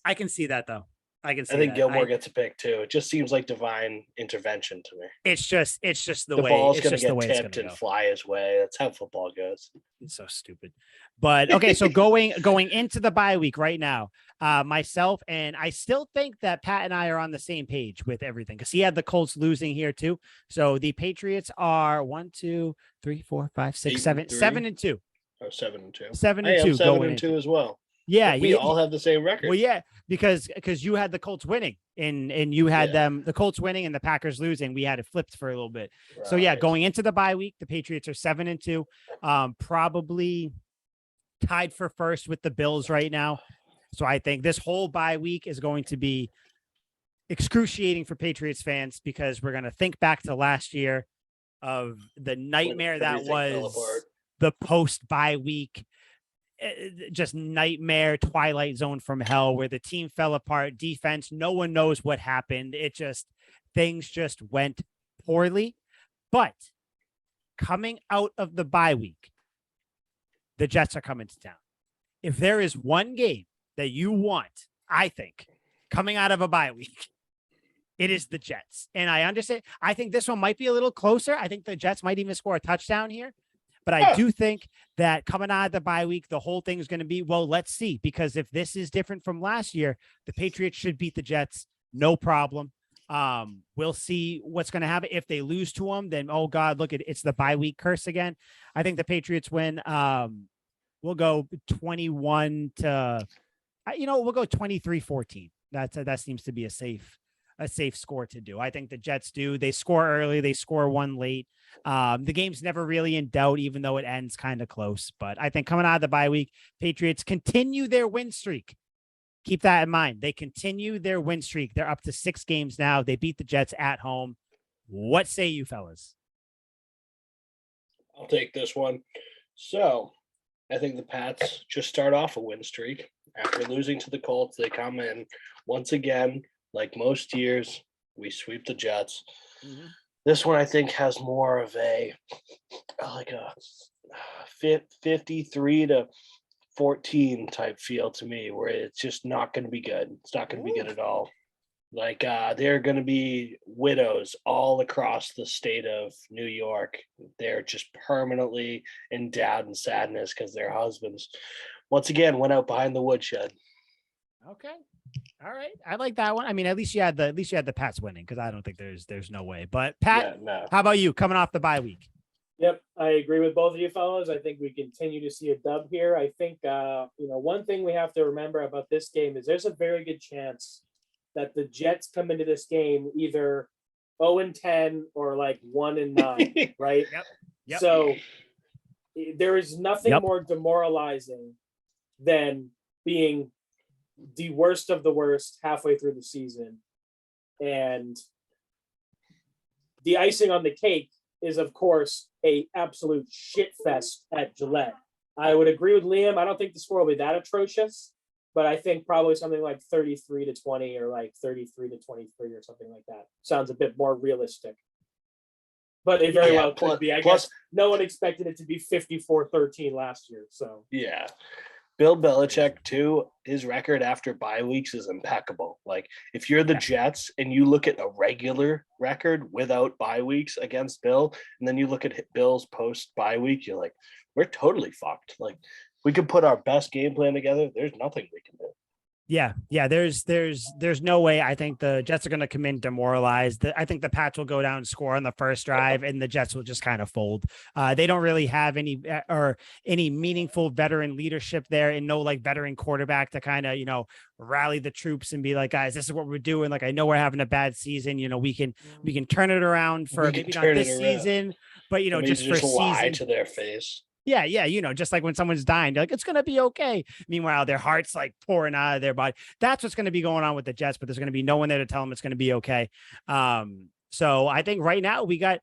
I can see that though. I think Gilmore gets a pick too. It just seems like divine intervention to me. It's just the way ball's going to get tipped and fly his way. That's how football goes. It's so stupid. But okay, so going into the bye week right now, myself and I still think that Pat and I are on the same page with everything because he had the Colts losing here too. So the Patriots are 1, 2, 3, 4, 5, 6, 7, 7-2. Oh, 7-2. 7-2. 7-2 as well. Yeah, we all have the same record. Well, yeah, because you had the Colts winning and you had the Colts winning and the Packers losing. We had it flipped for a little bit. Right. So yeah, going into the bye week, the Patriots are 7-2, probably tied for first with the Bills right now. So I think this whole bye week is going to be excruciating for Patriots fans because we're going to think back to last year of the nightmare that was the post bye week. Just nightmare Twilight Zone from hell where the team fell apart, defense, no one knows what happened. Things just went poorly. But coming out of the bye week, the Jets are coming to town. If there is one game that you want, I think, coming out of a bye week, it is the Jets. And I understand. I think this one might be a little closer. I think the Jets might even score a touchdown here. But I do think that coming out of the bye week, the whole thing is going to be, well, let's see. Because if this is different from last year, the Patriots should beat the Jets. No problem. We'll see what's going to happen. If they lose to them, then, oh, God, look, it's the bye week curse again. I think the Patriots win. We'll go 21-17. We'll go 23-14. That seems to be a safe score to do. I think the Jets do. They score early, they score one late. The game's never really in doubt, even though it ends kind of close. But I think coming out of the bye week, Patriots continue their win streak. Keep that in mind. They continue their win streak. They're up to 6 games now. They beat the Jets at home. What say you, fellas? I'll take this one. So I think the Pats just start off a win streak. After losing to the Colts, they come in once again, like most years, we sweep the Jets. Mm-hmm. This one I think has more of a 53-14 type feel to me, where it's just not going to be good. It's not going to be good at all. Like they're going to be widows all across the state of New York. They're just permanently endowed in sadness because their husbands, once again, went out behind the woodshed. Okay. All right. I like that one. I mean, at least you had the Pats winning, because I don't think there's no way. But Pat, no. How about you coming off the bye week? Yep, I agree with both of you fellas. I think we continue to see a dub here. I think one thing we have to remember about this game is there's a very good chance that the Jets come into this game either 0-10 or like 1-9, right? Yep. So there is nothing more demoralizing than being the worst of the worst halfway through the season. And the icing on the cake is, of course, a absolute shit fest at Gillette. I would agree with Liam. I don't think the score will be that atrocious, but I think probably something like 33-20 or like 33-23 or something like that sounds a bit more realistic. But it very well could be. I guess no one expected it to be 54-13 last year. So yeah. Bill Belichick, too, his record after bye weeks is impeccable. Like, if you're the Jets and you look at a regular record without bye weeks against Bill, and then you look at Bill's post-bye week, you're like, we're totally fucked. Like, we could put our best game plan together. There's nothing we can do. Yeah. There's no way. I think the Jets are going to come in demoralized. I think the Pats will go down and score on the first drive, and the Jets will just kind of fold. They don't really have any meaningful veteran leadership there, and no like veteran quarterback to kind of rally the troops and be like, guys, this is what we're doing. Like, I know we're having a bad season. We can turn it around for maybe not this season, but just for lie season to their face. Yeah. just like when someone's dying, they're like, it's going to be okay. Meanwhile, their heart's like pouring out of their body. That's what's going to be going on with the Jets, but there's going to be no one there to tell them it's going to be okay. So I think right now we got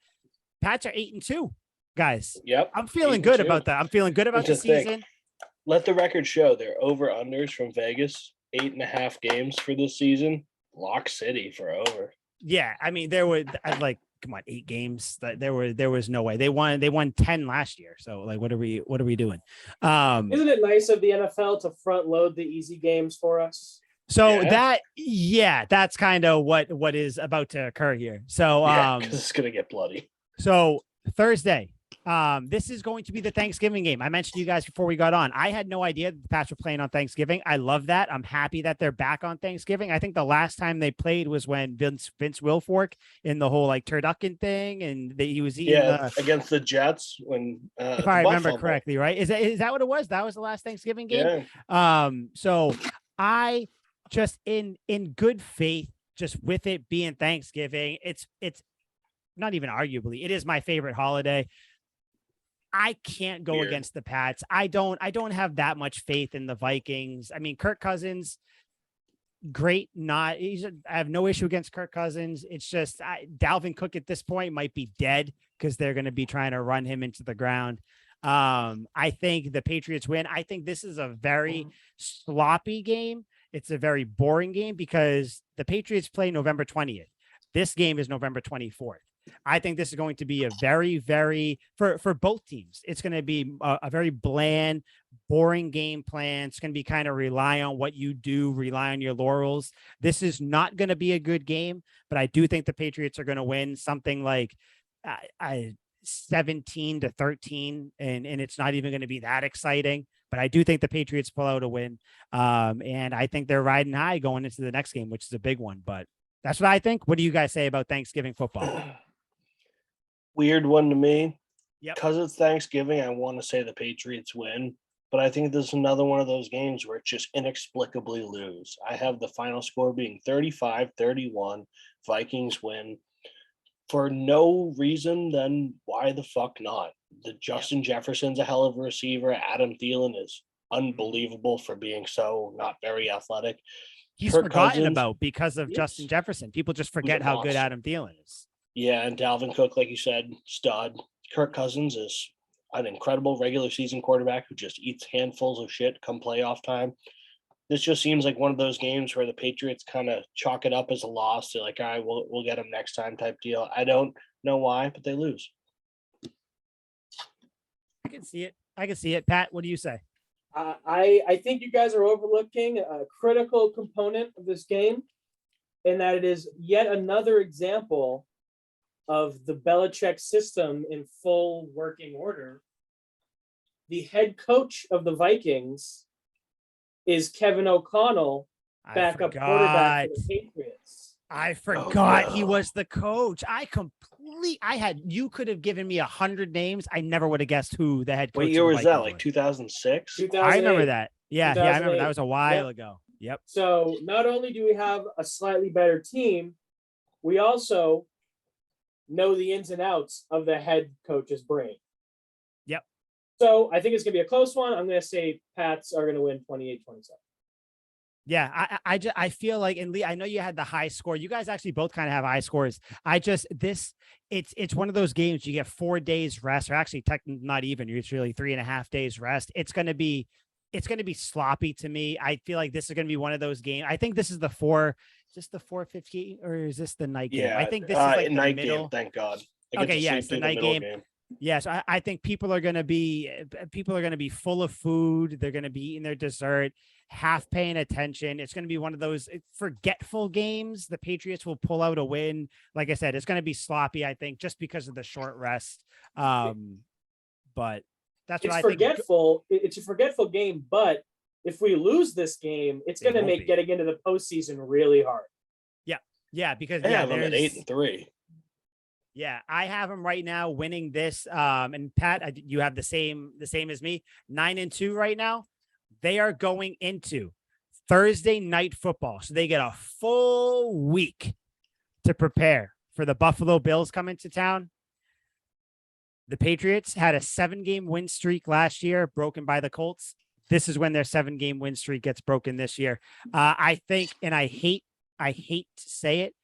Pats are 8-2, guys. Yep. I'm feeling good about that. I'm feeling good about the season. Let the record show their over-unders from Vegas, 8.5 games for this season. Lock City for over. Yeah. I mean, there were come on, 8 games. There was no way. They won 10 last year. So like, what are we doing? Isn't it nice of the NFL to front load the easy games for us? So that's kind of what is about to occur here. So because it's gonna get bloody. So Thursday, this is going to be the Thanksgiving game. I mentioned to you guys before we got on. I had no idea that the Pats were playing on Thanksgiving. I love that. I'm happy that they're back on Thanksgiving. I think the last time they played was when Vince Wilfork in the whole like turducken thing, and he was eating against the Jets when if I remember correctly, right? Is that what it was? That was the last Thanksgiving game. Yeah. So I just in good faith, just with it being Thanksgiving, it's not even arguably, it is my favorite holiday. I can't go against the Pats. I don't have that much faith in the Vikings. I mean, Kirk Cousins, great. I have no issue against Kirk Cousins. It's just Dalvin Cook at this point might be dead because they're going to be trying to run him into the ground. I think the Patriots win. I think this is a very sloppy game. It's a very boring game because the Patriots play November 20th. This game is November 24th. I think this is going to be a very, very, for both teams, it's going to be a very bland, boring game plan. It's going to be kind of rely on what you do, rely on your laurels. This is not going to be a good game, but I do think the Patriots are going to win something like 17-13, and it's not even going to be that exciting. But I do think the Patriots pull out a win, and I think they're riding high going into the next game, which is a big one. But that's what I think. What do you guys say about Thanksgiving football? Weird one to me. Yep. Because it's Thanksgiving, I want to say the Patriots win. but I think this is another one of those games where it's just inexplicably lose. I have the final score being 35-31. Vikings win for no reason, then why the fuck not? The Justin Jefferson's a hell of a receiver. Adam Thielen is unbelievable for being so not very athletic. He's Kirk forgotten Cousins, about because of Yes. Justin Jefferson. People just Who's forget a how good monster. Adam Thielen is. Yeah, and Dalvin Cook, like you said, stud. Kirk Cousins is an incredible regular season quarterback who just eats handfuls of shit come playoff time. This just seems like one of those games where the Patriots kind of chalk it up as a loss. They're like, all right, we'll get them next time type deal. I don't know why, but they lose. I can see it. I can see it. Pat, what do you say? I think you guys are overlooking a critical component of this game, in that it is yet another example of the Belichick system in full working order. The head coach of the Vikings is Kevin O'Connell, backup quarterback for the Patriots. I forgot he no. was the coach. You could have given me 100 names. I never would have guessed who the head coach. What year of the was that? Vikings Like 2006? I remember that. Yeah, I remember 2008. that was a while Yep. ago. Yep. So not only do we have a slightly better team, we also know the ins and outs of the head coach's brain. Yep. So I think it's going to be a close one. I'm going to say Pats are going to win 28-27. Yeah, I feel like, and Lee, I know you had the high score. You guys actually both kind of have high scores. It's one of those games you get 4 days rest, or actually technically not even. It's really 3.5 days rest. It's going to be sloppy to me. I feel like this is going to be one of those games. I think this is the 4:15, or is this the night game? Yeah, I think this is like the night middle. game. Thank God. I get Okay, to yeah, sleep it's the through night middle game. Yes, I think people are going to be full of food. They're going to be eating their dessert, half paying attention. It's going to be one of those forgetful games. The Patriots will pull out a win. Like I said, it's going to be sloppy, I think, just because of the short rest. But that's what I think. It's a forgetful game, but if we lose this game, it's going to make getting into the postseason really hard. Yeah, because I have them at 8-3. Yeah, I have them right now winning this. And Pat, you have the same as me, 9-2 right now. They are going into Thursday night football, so they get a full week to prepare for the Buffalo Bills coming to town. The Patriots had a 7-game win streak last year, broken by the Colts. This is when their 7-game win streak gets broken this year. I think, and I hate to say it,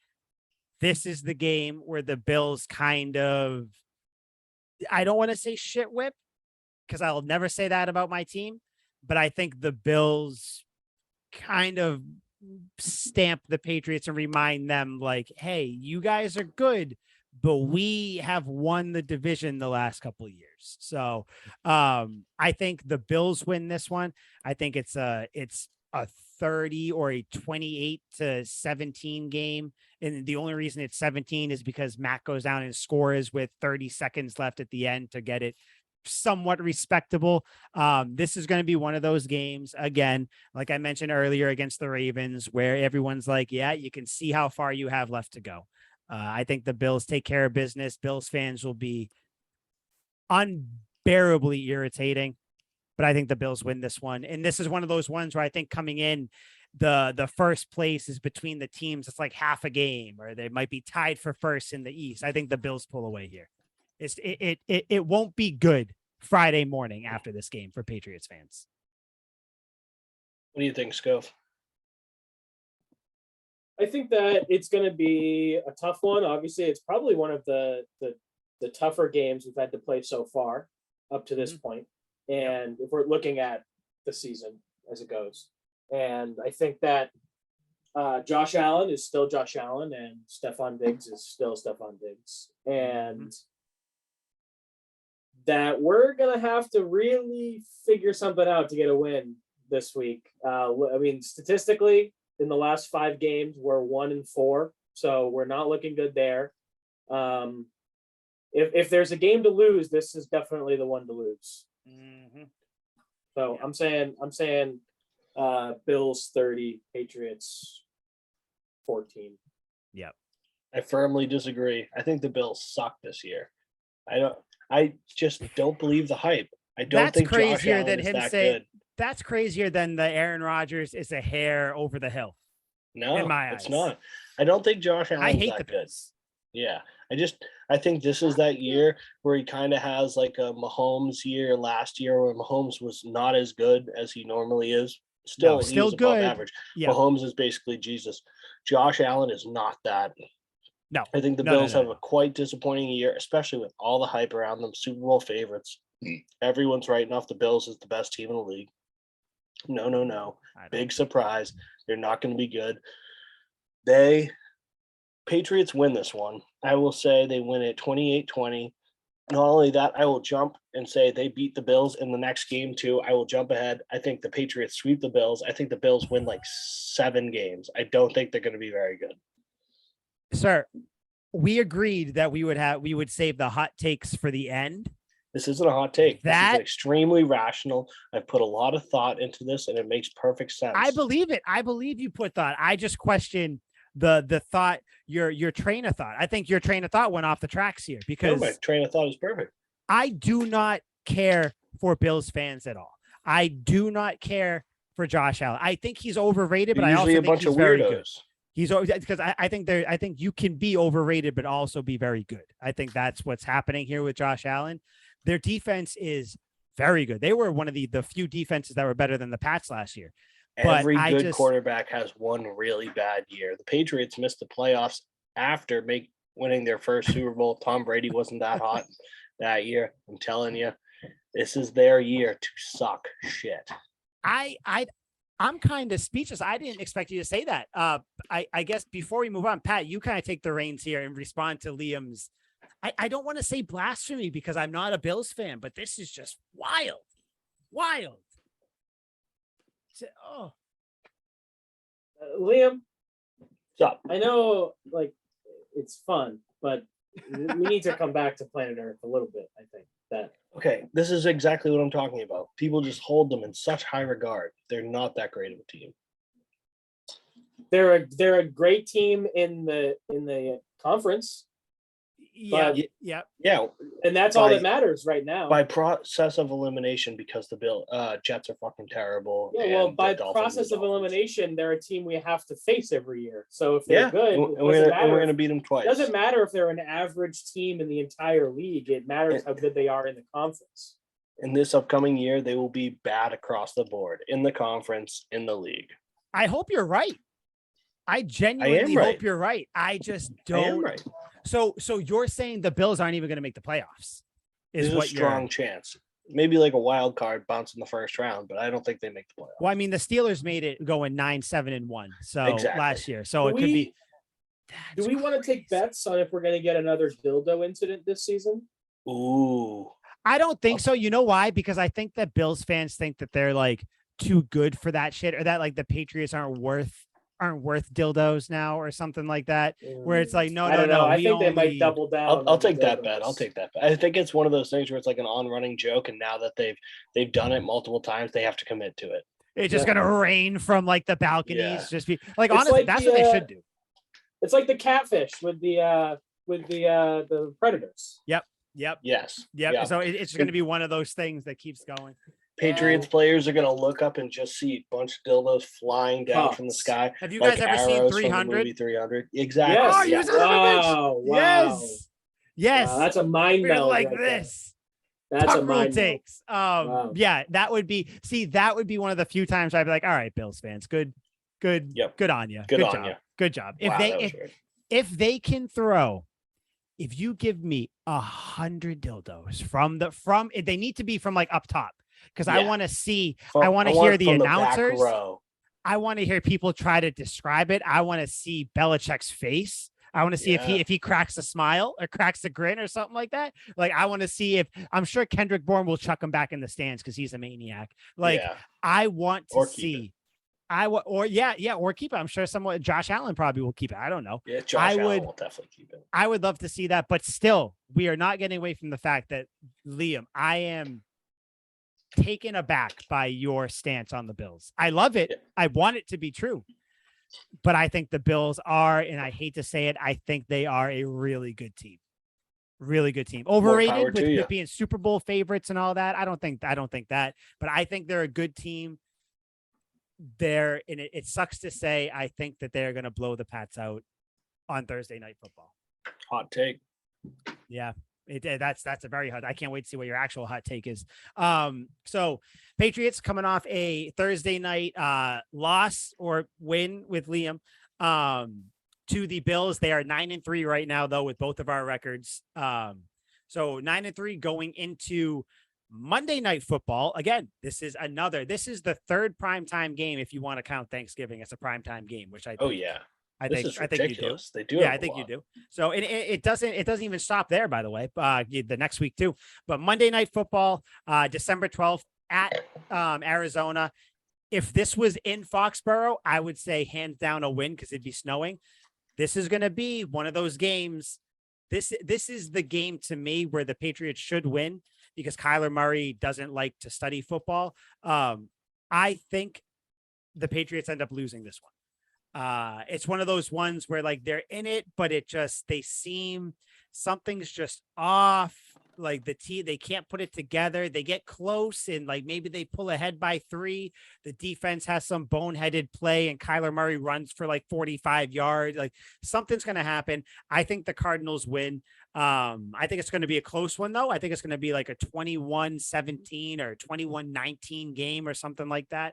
this is the game where the Bills kind of, I don't want to say shit whip, because I'll never say that about my team, but I think the Bills kind of stamp the Patriots and remind them like, hey, you guys are good, but we have won the division the last couple of years. So I think the Bills win this one. I think it's a 30 or a 28-17 game. And the only reason it's 17 is because Matt goes down and scores with 30 seconds left at the end to get it somewhat respectable. This is going to be one of those games, again, like I mentioned earlier, against the Ravens, where everyone's like, yeah, you can see how far you have left to go. I think the Bills take care of business. Bills fans will be unbearably irritating, but I think the Bills win this one. And this is one of those ones where I think coming in, the first place is between the teams. It's like half a game, or they might be tied for first in the East. I think the Bills pull away here. It won't be good Friday morning after this game for Patriots fans. What do you think, Scove? I think that it's going to be a tough one. Obviously, it's probably one of the tougher games we've had to play so far up to this point. And if we're looking at the season as it goes, and I think that Josh Allen is still Josh Allen, and Stephon Diggs is still Stephon Diggs, and that we're gonna have to really figure something out to get a win this week. I mean, statistically, in the last 5 games, we're 1-4, so we're not looking good there. If there's a game to lose, this is definitely the one to lose. So yeah. I'm saying Bills 30, Patriots 14. Yep. I firmly disagree. I think the Bills suck this year. I just don't believe the hype. I don't That's think Josh crazier Allen than is him that saying. good. That's crazier than the Aaron Rodgers is a hair over the hill. No, in my it's eyes. not. I don't think Josh I Allen's hate the that good. Bills. Yeah. I think this is that year where he kind of has like a Mahomes year last year where Mahomes was not as good as he normally is. Still, he still was above good. average. Yeah. Mahomes is basically Jesus. Josh Allen is not that. No. I think the Bills have a quite disappointing year, especially with all the hype around them. Super Bowl favorites. Everyone's writing off the Bills as the best team in the league. No. Big surprise. They're not going to be good. Patriots win this one. I will say they win it 28-20. Not only that, I will jump and say they beat the Bills in the next game too. I will jump ahead. I think the Patriots sweep the Bills. I think the Bills win like 7 games. I don't think they're going to be very good. Sir, we agreed that we would save the hot takes for the end. This isn't a hot take. This is extremely rational. I've put a lot of thought into this, and it makes perfect sense. I believe it. I believe you put thought. I just question the thought, your train of thought. I think your train of thought went off the tracks here because my train of thought is perfect. I do not care for Bills fans at all. I do not care for Josh Allen. I think he's overrated, but I also think he's very good. He's because I think you can be overrated, but also be very good. I think that's what's happening here with Josh Allen. Their defense is very good. They were one of the few defenses that were better than the Pats last year. Every good quarterback has one really bad year. The Patriots missed the playoffs after winning their first Super Bowl. Tom Brady wasn't that hot that year. I'm telling you, this is their year to suck shit. I'm kind of speechless. I didn't expect you to say that. I guess before we move on, Pat, you kind of take the reins here and respond to Liam's. I don't want to say blasphemy because I'm not a Bills fan, but this is just wild. Liam, what's up? I know, like, it's fun, but we need to come back to planet Earth a little bit. I think that. Okay, this is exactly what I'm talking about. People just hold them in such high regard. They're not that great of a team. They're a great team in the conference. Yeah. And that's all that matters right now. By process of elimination, because the Jets are fucking terrible. Yeah, well, by process of elimination, they're a team we have to face every year. So if they're good, we're going to beat them twice. It doesn't matter if they're an average team in the entire league. It matters how good they are in the conference. In this upcoming year, they will be bad across the board in the conference, in the league. I hope you're right. I genuinely hope you're right. I just don't. I am right. So you're saying the Bills aren't even going to make the playoffs? There's a strong chance. Maybe like a wild card bounce in the first round, but I don't think they make the playoffs. Well, I mean, the Steelers made it going 9-7-1. So last year. So it could be. Do we want to take bets on if we're going to get another dildo incident this season? Ooh. I don't think so. You know why? Because I think that Bills fans think that they're like too good for that shit, or that like the Patriots aren't worth dildos now or something like that, where it's like, no. I think they might double down. I'll take that bet. I think it's one of those things where it's like an on-running joke, and now that they've done it multiple times, they have to commit to it. It's just gonna rain from like the balconies. Yeah. Just be like, honestly, that's what they should do. It's like the catfish with the predators. Yep. Yes. Yep. So it's going to be one of those things that keeps going. Players are going to look up and just see a bunch of dildos flying down from the sky. Have you guys ever seen 300? 300. Exactly. Yes. Oh, you son of a bitch. Yes. Wow, that's a mind meld like right this. There. That's a mind takes. Yeah, that would be one of the few times I'd be like, all right, Bills fans, good on you. Good job. If they can throw, if you give me 100 dildos they need to be from like up top. Because I want to see, I want to hear the announcers. I want to hear people try to describe it. I want to see Belichick's face. I want to see if he cracks a smile or cracks a grin or something like that. Like, I want to see if I'm sure Kendrick Bourne will chuck him back in the stands because he's a maniac. Like, I want to see. Or keep it. I'm sure Josh Allen probably will keep it. I don't know. Yeah, Allen will definitely keep it. I would love to see that, but still, we are not getting away from the fact that, Liam, I am taken aback by your stance on the Bills. I love it. I want it to be true, but I think the Bills are, and I hate to say it, I think they are a really good team. Really good team. power Overrated to you. with being Super Bowl favorites and all that. I don't think that, but I think they're a good team. And it sucks to say, I think that they're going to blow the Pats out on Thursday Night Football. Hot take. Yeah. That's a very hot. I can't wait to see what your actual hot take is. So Patriots coming off a Thursday night loss or win with Liam to the Bills. They are 9-3 right now, though, with both of our records. So 9-3 going into Monday Night Football. Again, this is the third primetime game if you want to count Thanksgiving as a primetime game, which I think, I think you do. They do. Yeah, I think you do. So it doesn't even stop there, by the way. The next week too. But Monday Night Football, December 12th at Arizona. If this was in Foxborough, I would say hands down a win because it'd be snowing. This is going to be one of those games. This is the game to me where the Patriots should win because Kyler Murray doesn't like to study football. I think the Patriots end up losing this one. It's one of those ones where like they're in it, but they seem something's just off. Like they can't put it together. They get close and like maybe they pull ahead by 3. The defense has some boneheaded play and Kyler Murray runs for like 45 yards. Like something's going to happen. I think the Cardinals win. I think it's going to be a close one though. I think it's going to be like a 21-17 or 21-19 game or something like that.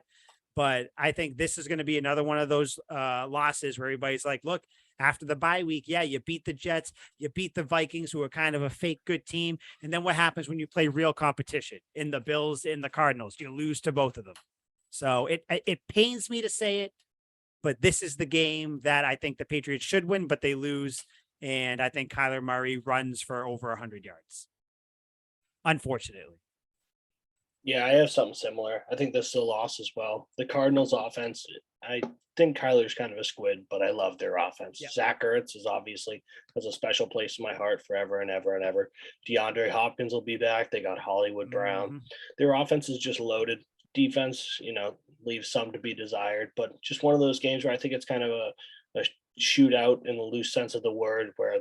But I think this is going to be another one of those losses where everybody's like, look, after the bye week, yeah, you beat the Jets, you beat the Vikings, who are kind of a fake good team. And then what happens when you play real competition in the Bills, in the Cardinals? You lose to both of them. So it pains me to say it, but this is the game that I think the Patriots should win, but they lose. And I think Kyler Murray runs for over 100 yards. Unfortunately. Yeah, I have something similar. I think this is a loss as well. The Cardinals offense, I think Kyler's kind of a squid, but I love their offense. Yeah. Zach Ertz is obviously has a special place in my heart forever and ever and ever. DeAndre Hopkins will be back. They got Hollywood Brown. Mm-hmm. Their offense is just loaded. Defense, leaves some to be desired, but just one of those games where I think it's kind of a shootout in the loose sense of the word, where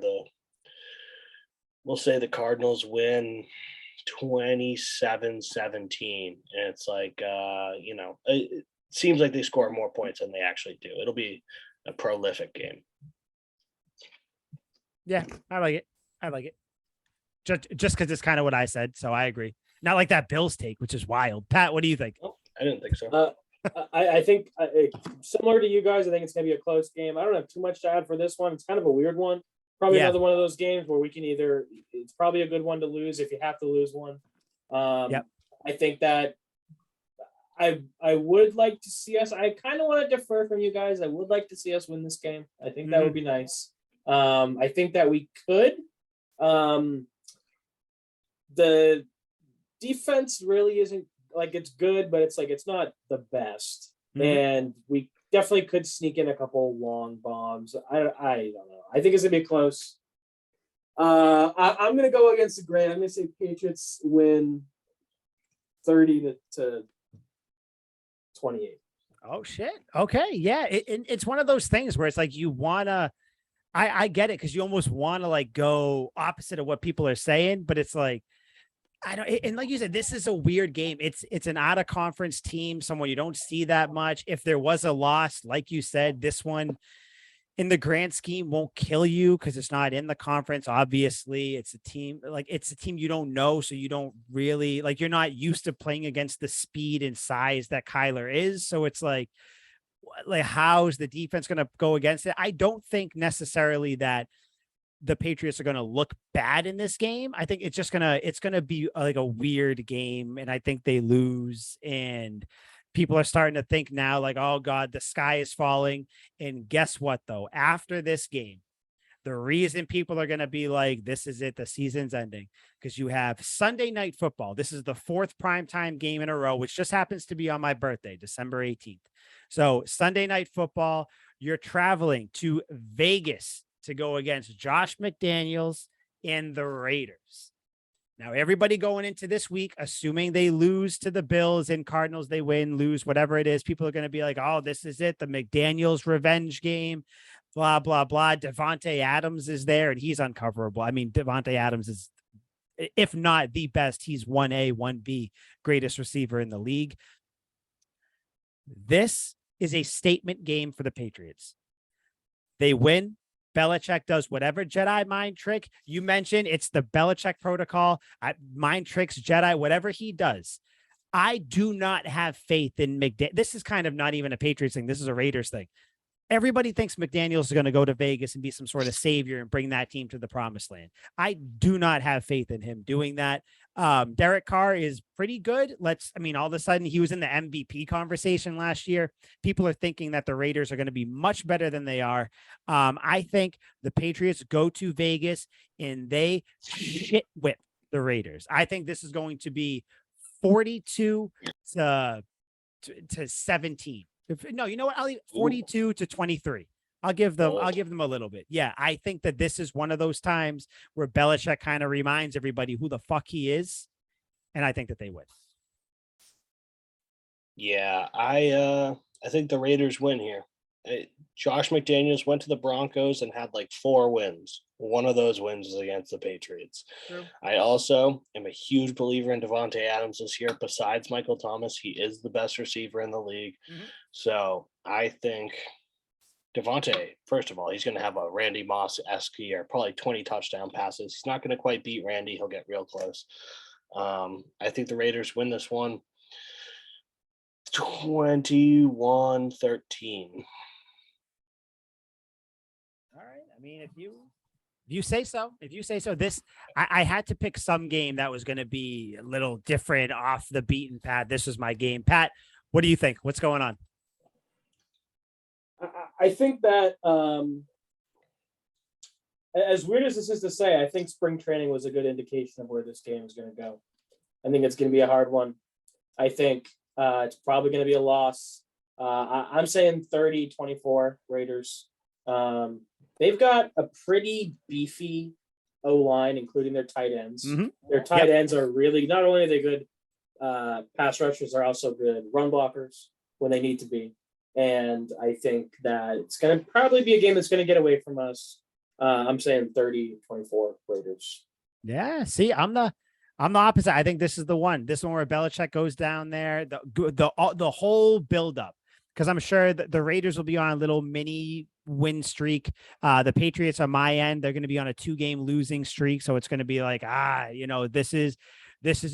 we'll say the Cardinals win 27-17, and it's like it seems like they score more points than they actually do. It'll be a prolific game. Yeah, I like it just because it's kind of what I said, so I agree. Not like that Bills take, which is wild. Pat, what do you think? Oh, I didn't think so. I think similar to you guys, I think it's gonna be a close game. I don't have too much to add for this one. It's kind of a weird one. Probably another one of those games where we can it's probably a good one to lose if you have to lose one. I think that I would like to see us. I kind of want to defer from you guys. I would like to see us win this game. I think that would be nice. I think that we could. The defense really isn't like it's good, but it's like it's not the best. And we definitely could sneak in a couple long bombs. I don't know. I think it's gonna be close. I'm gonna go against the grain. I'm gonna say Patriots win 30 to 28. Oh shit. Okay. Yeah. It's one of those things where it's like you wanna. I get it because you almost want to like go opposite of what people are saying, but it's like I don't. And like you said, this is a weird game. It's an out of conference team, someone you don't see that much. If there was a loss, like you said, this one in the grand scheme won't kill you because it's not in the conference. Obviously, it's a team you don't know, so you don't really like. You're not used to playing against the speed and size that Kyler is, so it's like how's the defense going to go against it? I don't think necessarily that the Patriots are going to look bad in this game. I think it's going to be like a weird game. And I think they lose, and people are starting to think now like, oh God, the sky is falling. And guess what though? After this game, the reason people are going to be like, this is it, the season's ending, because you have Sunday Night Football. This is the 4th primetime game in a row, which just happens to be on my birthday, December 18th. So Sunday Night Football, you're traveling to Vegas to go against Josh McDaniels and the Raiders. Now, everybody going into this week, assuming they lose to the Bills and Cardinals, they win, lose, whatever it is, people are going to be like, oh, this is it, the McDaniels revenge game. blah, blah, blah. Devontae Adams is there and he's uncoverable. I mean, Devontae Adams is, if not the best, he's 1A, 1B greatest receiver in the league. This is a statement game for the Patriots. They win. Belichick does whatever Jedi mind trick you mentioned. It's the Belichick protocol. Mind tricks, Jedi, whatever he does. I do not have faith in McDaniels. This is kind of not even a Patriots thing. This is a Raiders thing. Everybody thinks McDaniels is going to go to Vegas and be some sort of savior and bring that team to the promised land. I do not have faith in him doing that. Derek Carr is pretty good. All of a sudden he was in the MVP conversation last year. People are thinking that the Raiders are going to be much better than they are. I think the Patriots go to Vegas and they shit whip the Raiders. I think this is going to be 42 to 17. No, you know what? I'll leave 42 to 23. I'll give them a little bit. Yeah, I think that this is one of those times where Belichick kind of reminds everybody who the fuck he is, and I think that they win. Yeah, I think the Raiders win here. Josh McDaniels went to the Broncos and had like 4 wins. One of those wins is against the Patriots. True. I also am a huge believer in Devontae Adams this year. Besides Michael Thomas, he is the best receiver in the league. Mm-hmm. So I think Devontae, first of all, he's going to have a Randy Moss-esque year, probably 20 touchdown passes. He's not going to quite beat Randy. He'll get real close. I think the Raiders win this one 21-13. All right. I mean, if you say so, this, I had to pick some game that was going to be a little different off the beaten path. This was my game. Pat, what do you think? What's going on? I think that as weird as this is to say, I think spring training was a good indication of where this game is going to go. I think it's going to be a hard one. I think it's probably going to be a loss. I'm saying 30-24 Raiders. They've got a pretty beefy O-line, including their tight ends. Mm-hmm. Their tight ends are really, not only are they good pass rushers, they're also good run blockers when they need to be. And I think that it's going to probably be a game that's going to get away from us. I'm saying 30-24 Raiders. Yeah. See, I'm the opposite. I think this is the one. This one where Belichick goes down there. The whole buildup, because I'm sure that the Raiders will be on a little mini win streak. The Patriots on my end, they're going to be on a 2-game losing streak. So it's going to be like, this is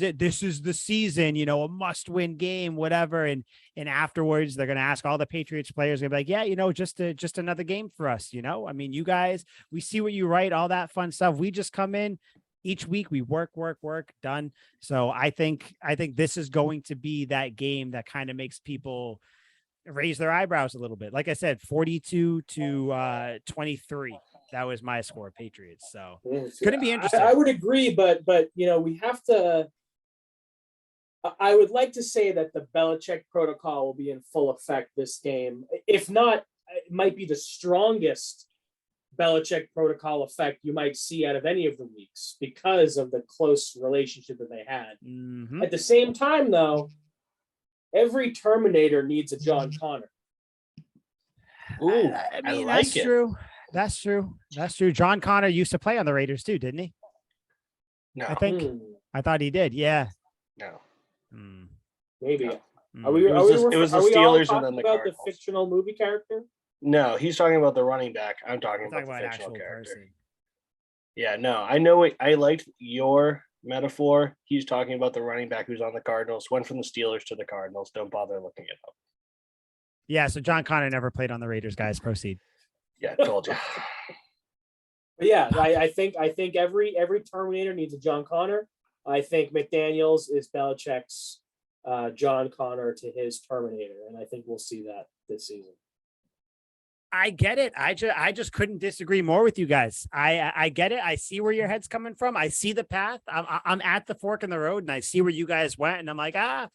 it. This is the season, a must-win game, whatever. And afterwards, they're going to ask all the Patriots players, going to be like, just another game for us. I mean, you guys, we see what you write, all that fun stuff. We just come in each week, we work, done. So I think this is going to be that game that kind of makes people raise their eyebrows a little bit. Like I said, 42 to 23. That was my score, Patriots. So it's going to be interesting. I would agree, but we have to. I would like to say that the Belichick protocol will be in full effect this game. If not, it might be the strongest Belichick protocol effect you might see out of any of the weeks because of the close relationship that they had. Mm-hmm. At the same time, though, every Terminator needs a John Connor. Ooh, I mean, like that's it. true. That's true. John Connor used to play on the Raiders too, didn't he? No. I think. I thought he did. Yeah. No. Maybe. No. It was the Steelers and then the about Cardinals. The fictional movie character? No, he's talking about the running back. I'm talking about the fictional character. Person. Yeah, no, I know it. I liked your metaphor. He's talking about the running back who's on the Cardinals, went from the Steelers to the Cardinals. Don't bother looking it up. Yeah, so John Connor never played on the Raiders, guys. Proceed. Yeah, told you. But yeah, I think every Terminator needs a John Connor. I think McDaniels is Belichick's John Connor to his Terminator, and I think we'll see that this season. I get it. I just couldn't disagree more with you guys. I get it. I see where your head's coming from. I see the path. I'm at the fork in the road, and I see where you guys went, and I'm like, I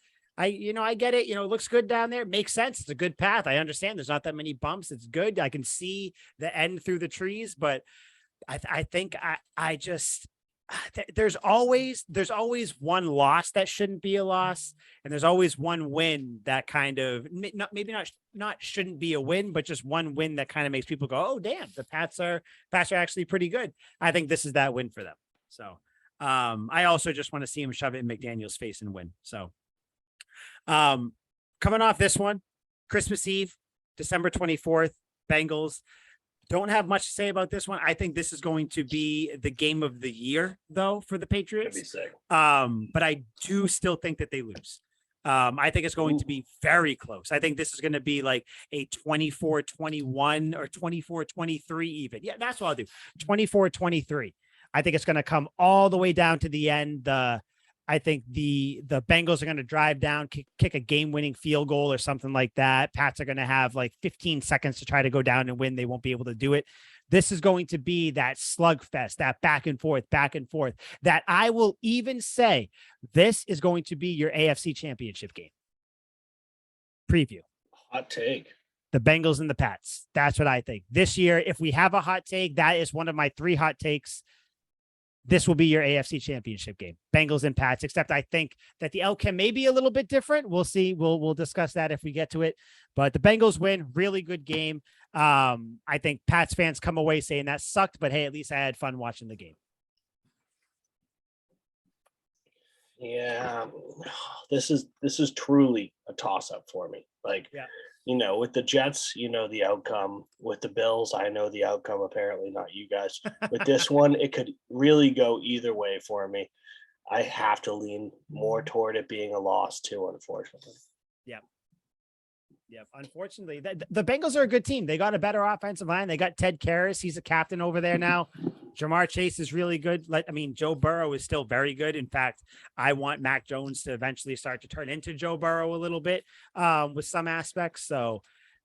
get it. It looks good down there. It makes sense. It's a good path. I understand. There's not that many bumps. It's good. I can see the end through the trees, but I think there's always one loss that shouldn't be a loss, and there's always one win that kind of not shouldn't be a win, but just one win that kind of makes people go, oh damn, the Pats are actually pretty good. I think this is that win for them. So I also just want to see him shove it in McDaniel's face and win. So coming off this one, Christmas Eve, December 24th, Bengals. Don't have much to say about this one. I think this is going to be the game of the year, though, for the Patriots. But I do still think that they lose. I think it's going to be very close. I think this is going to be like a 24-21 or 24-23 even. Yeah, that's what I'll do. 24-23. I think it's going to come all the way down to the end. I think the Bengals are going to drive down, kick a game-winning field goal or something like that. Pats are going to have like 15 seconds to try to go down and win. They won't be able to do it. This is going to be that slugfest, that back and forth, that I will even say this is going to be your AFC Championship game. Preview. Hot take. The Bengals and the Pats. That's what I think. This year, if we have a hot take, that is one of my 3 hot takes. This will be your AFC Championship game, Bengals and Pats, except I think that the outcome may be a little bit different. We'll see. We'll discuss that if we get to it. But the Bengals win. Really good game. I think Pats fans come away saying that sucked, but hey, at least I had fun watching the game. Yeah, this is truly a toss-up for me. Like, yeah. With the Jets, the outcome. With the Bills, I know the outcome. Apparently not you guys. With this one, it could really go either way for me. I have to lean more toward it being a loss too, unfortunately. Yeah. Yeah. Unfortunately, the Bengals are a good team. They got a better offensive line. They got Ted Karras. He's a captain over there now. Jamar Chase is really good. Joe Burrow is still very good. In fact, I want Mac Jones to eventually start to turn into Joe Burrow a little bit with some aspects. So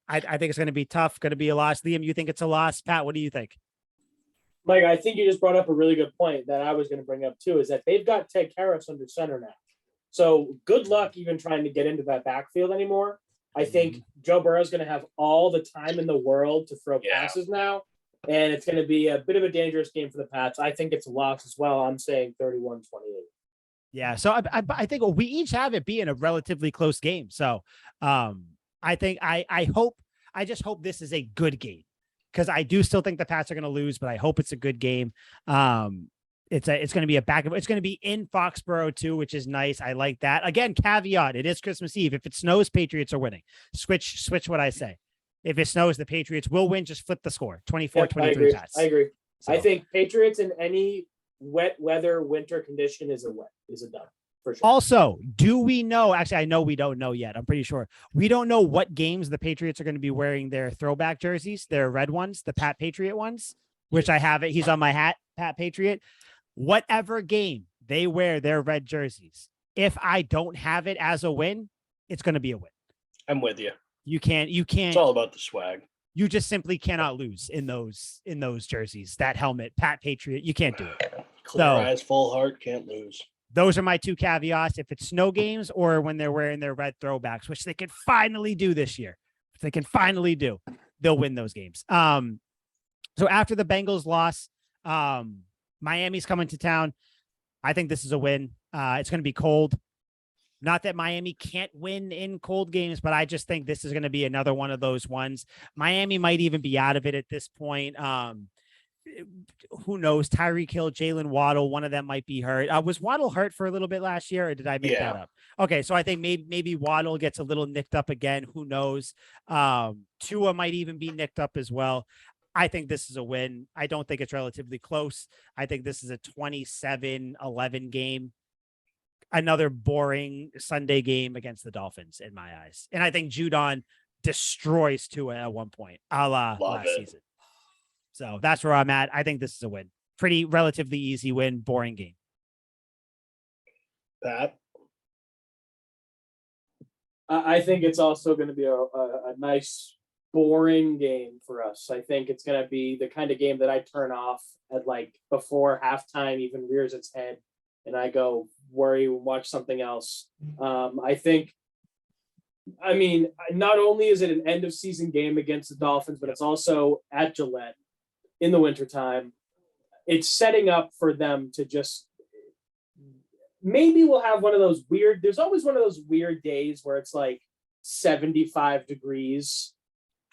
I think it's going to be tough, going to be a loss. Liam, you think it's a loss? Pat, what do you think? Mike, I think you just brought up a really good point that I was going to bring up too, is that they've got Ted Karras under center now. So good luck even trying to get into that backfield anymore. I think Joe Burrow is going to have all the time in the world to throw passes now. And it's going to be a bit of a dangerous game for the Pats. I think it's a loss as well. I'm saying 31-28. Yeah. So I think we each have it being a relatively close game. So I think I just hope this is a good game, because I do still think the Pats are going to lose, but I hope it's a good game. It's going to be it's going to be in Foxborough too, which is nice. I like that. Again, caveat, it is Christmas Eve. If it snows, Patriots are winning. Switch what I say. If it snows, the Patriots will win. Just flip the score. 24-23 Pats. I agree. So, I think Patriots in any wet weather, winter condition is a done for sure. Also, do we know? Actually, I know we don't know yet. I'm pretty sure we don't know what games the Patriots are going to be wearing their throwback jerseys, their red ones, the Pat Patriot ones, which I have it. He's on my hat, Pat Patriot. Whatever game they wear their red jerseys, if I don't have it as a win, it's going to be a win. I'm with you. You can't. It's all about the swag. You just simply cannot lose in those jerseys. That helmet, Pat Patriot, you can't do it. Clear eyes, full heart, can't lose. Those are my 2 caveats. If it's snow games or when they're wearing their red throwbacks, which they can finally do this year, they'll win those games. So after the Bengals loss, Miami's coming to town. I think this is a win. It's going to be cold. Not that Miami can't win in cold games, but I just think this is going to be another one of those ones. Miami might even be out of it at this point. Who knows? Tyreek Hill, Jalen Waddle, one of them might be hurt. Was Waddle hurt for a little bit last year, or did I make that up? Okay, so I think maybe Waddle gets a little nicked up again. Who knows? Tua might even be nicked up as well. I think this is a win. I don't think it's relatively close. I think this is a 27-11 game. Another boring Sunday game against the Dolphins in my eyes. And I think Judon destroys Tua at one point, a la last season. So that's where I'm at. I think this is a win. Pretty relatively easy win, boring game. Pat? I think it's also going to be a nice, boring game for us. I think it's going to be the kind of game that I turn off at like before halftime even rears its head, and I go worry, watch something else. I mean, not only is it an end of season game against the Dolphins, but it's also at Gillette in the wintertime. it's setting up for them to just maybe we'll have one of those weird. There's always one of those weird days where it's like 75 degrees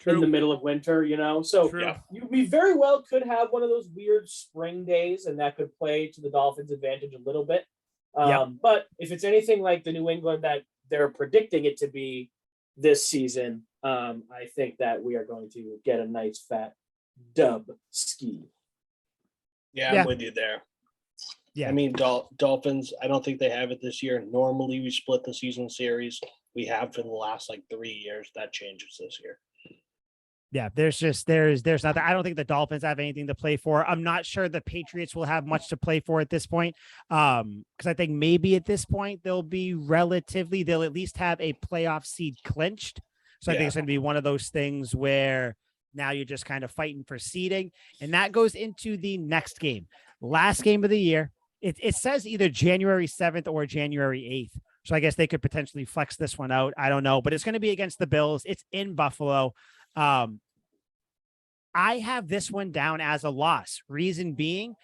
in the middle of winter, So True. we very well could have one of those weird spring days, and that could play to the Dolphins' advantage a little bit. Yep. But if it's anything like the New England that they're predicting it to be this season, I think that we are going to get a nice fat dub ski. Yeah, Yeah. I'm with you there. Yeah. I mean, Dolphins, I don't think they have it this year. Normally, we split the season series. We have for the last 3 years. That changes this year. Yeah, there's nothing. I don't think the Dolphins have anything to play for. I'm not sure the Patriots will have much to play for at this point. Because I think maybe at this point they'll at least have a playoff seed clinched. So I think it's going to be one of those things where now you're just kind of fighting for seeding. And that goes into the next game. Last game of the year. It says either January 7th or January 8th. So I guess they could potentially flex this one out. I don't know, but it's going to be against the Bills. It's in Buffalo. I have this one down as a loss. Reason being,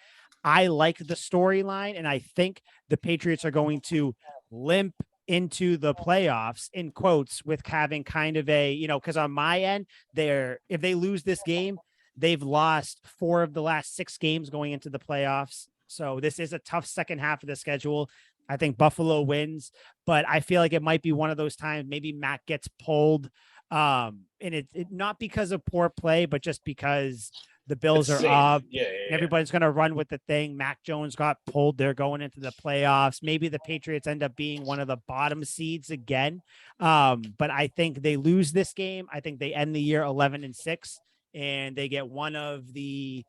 I like the storyline, and I think the Patriots are going to limp into the playoffs in quotes with having kind of a, because on my end, if they lose this game, they've lost 4 of the last 6 games going into the playoffs. So this is a tough second half of the schedule. I think Buffalo wins, but I feel like it might be one of those times maybe Mac gets pulled. And it not because of poor play, but just because the Bills are up. Yeah. Everybody's going to run with the thing. Mac Jones got pulled. They're going into the playoffs. Maybe the Patriots end up being one of the bottom seeds again. But I think they lose this game. I think they end the year 11-6, and they get one of the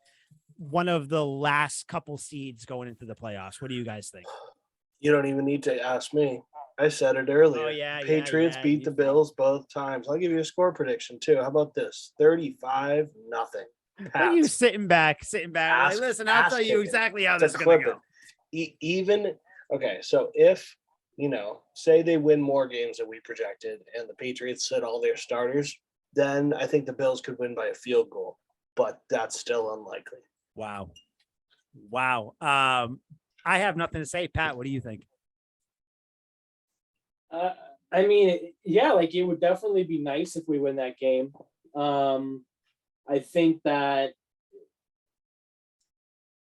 last couple seeds going into the playoffs. What do you guys think? You don't even need to ask me. I said it earlier. Oh, yeah, Patriots beat the Bills both times. I'll give you a score prediction too. How about this? 35-0. Are you sitting back? Listen, I'll tell you exactly how this is going to go. Okay, so if, say they win more games than we projected and the Patriots sit all their starters, then I think the Bills could win by a field goal, but that's still unlikely. Wow. I have nothing to say. Pat, what do you think? I mean, it would definitely be nice if we win that game. I think that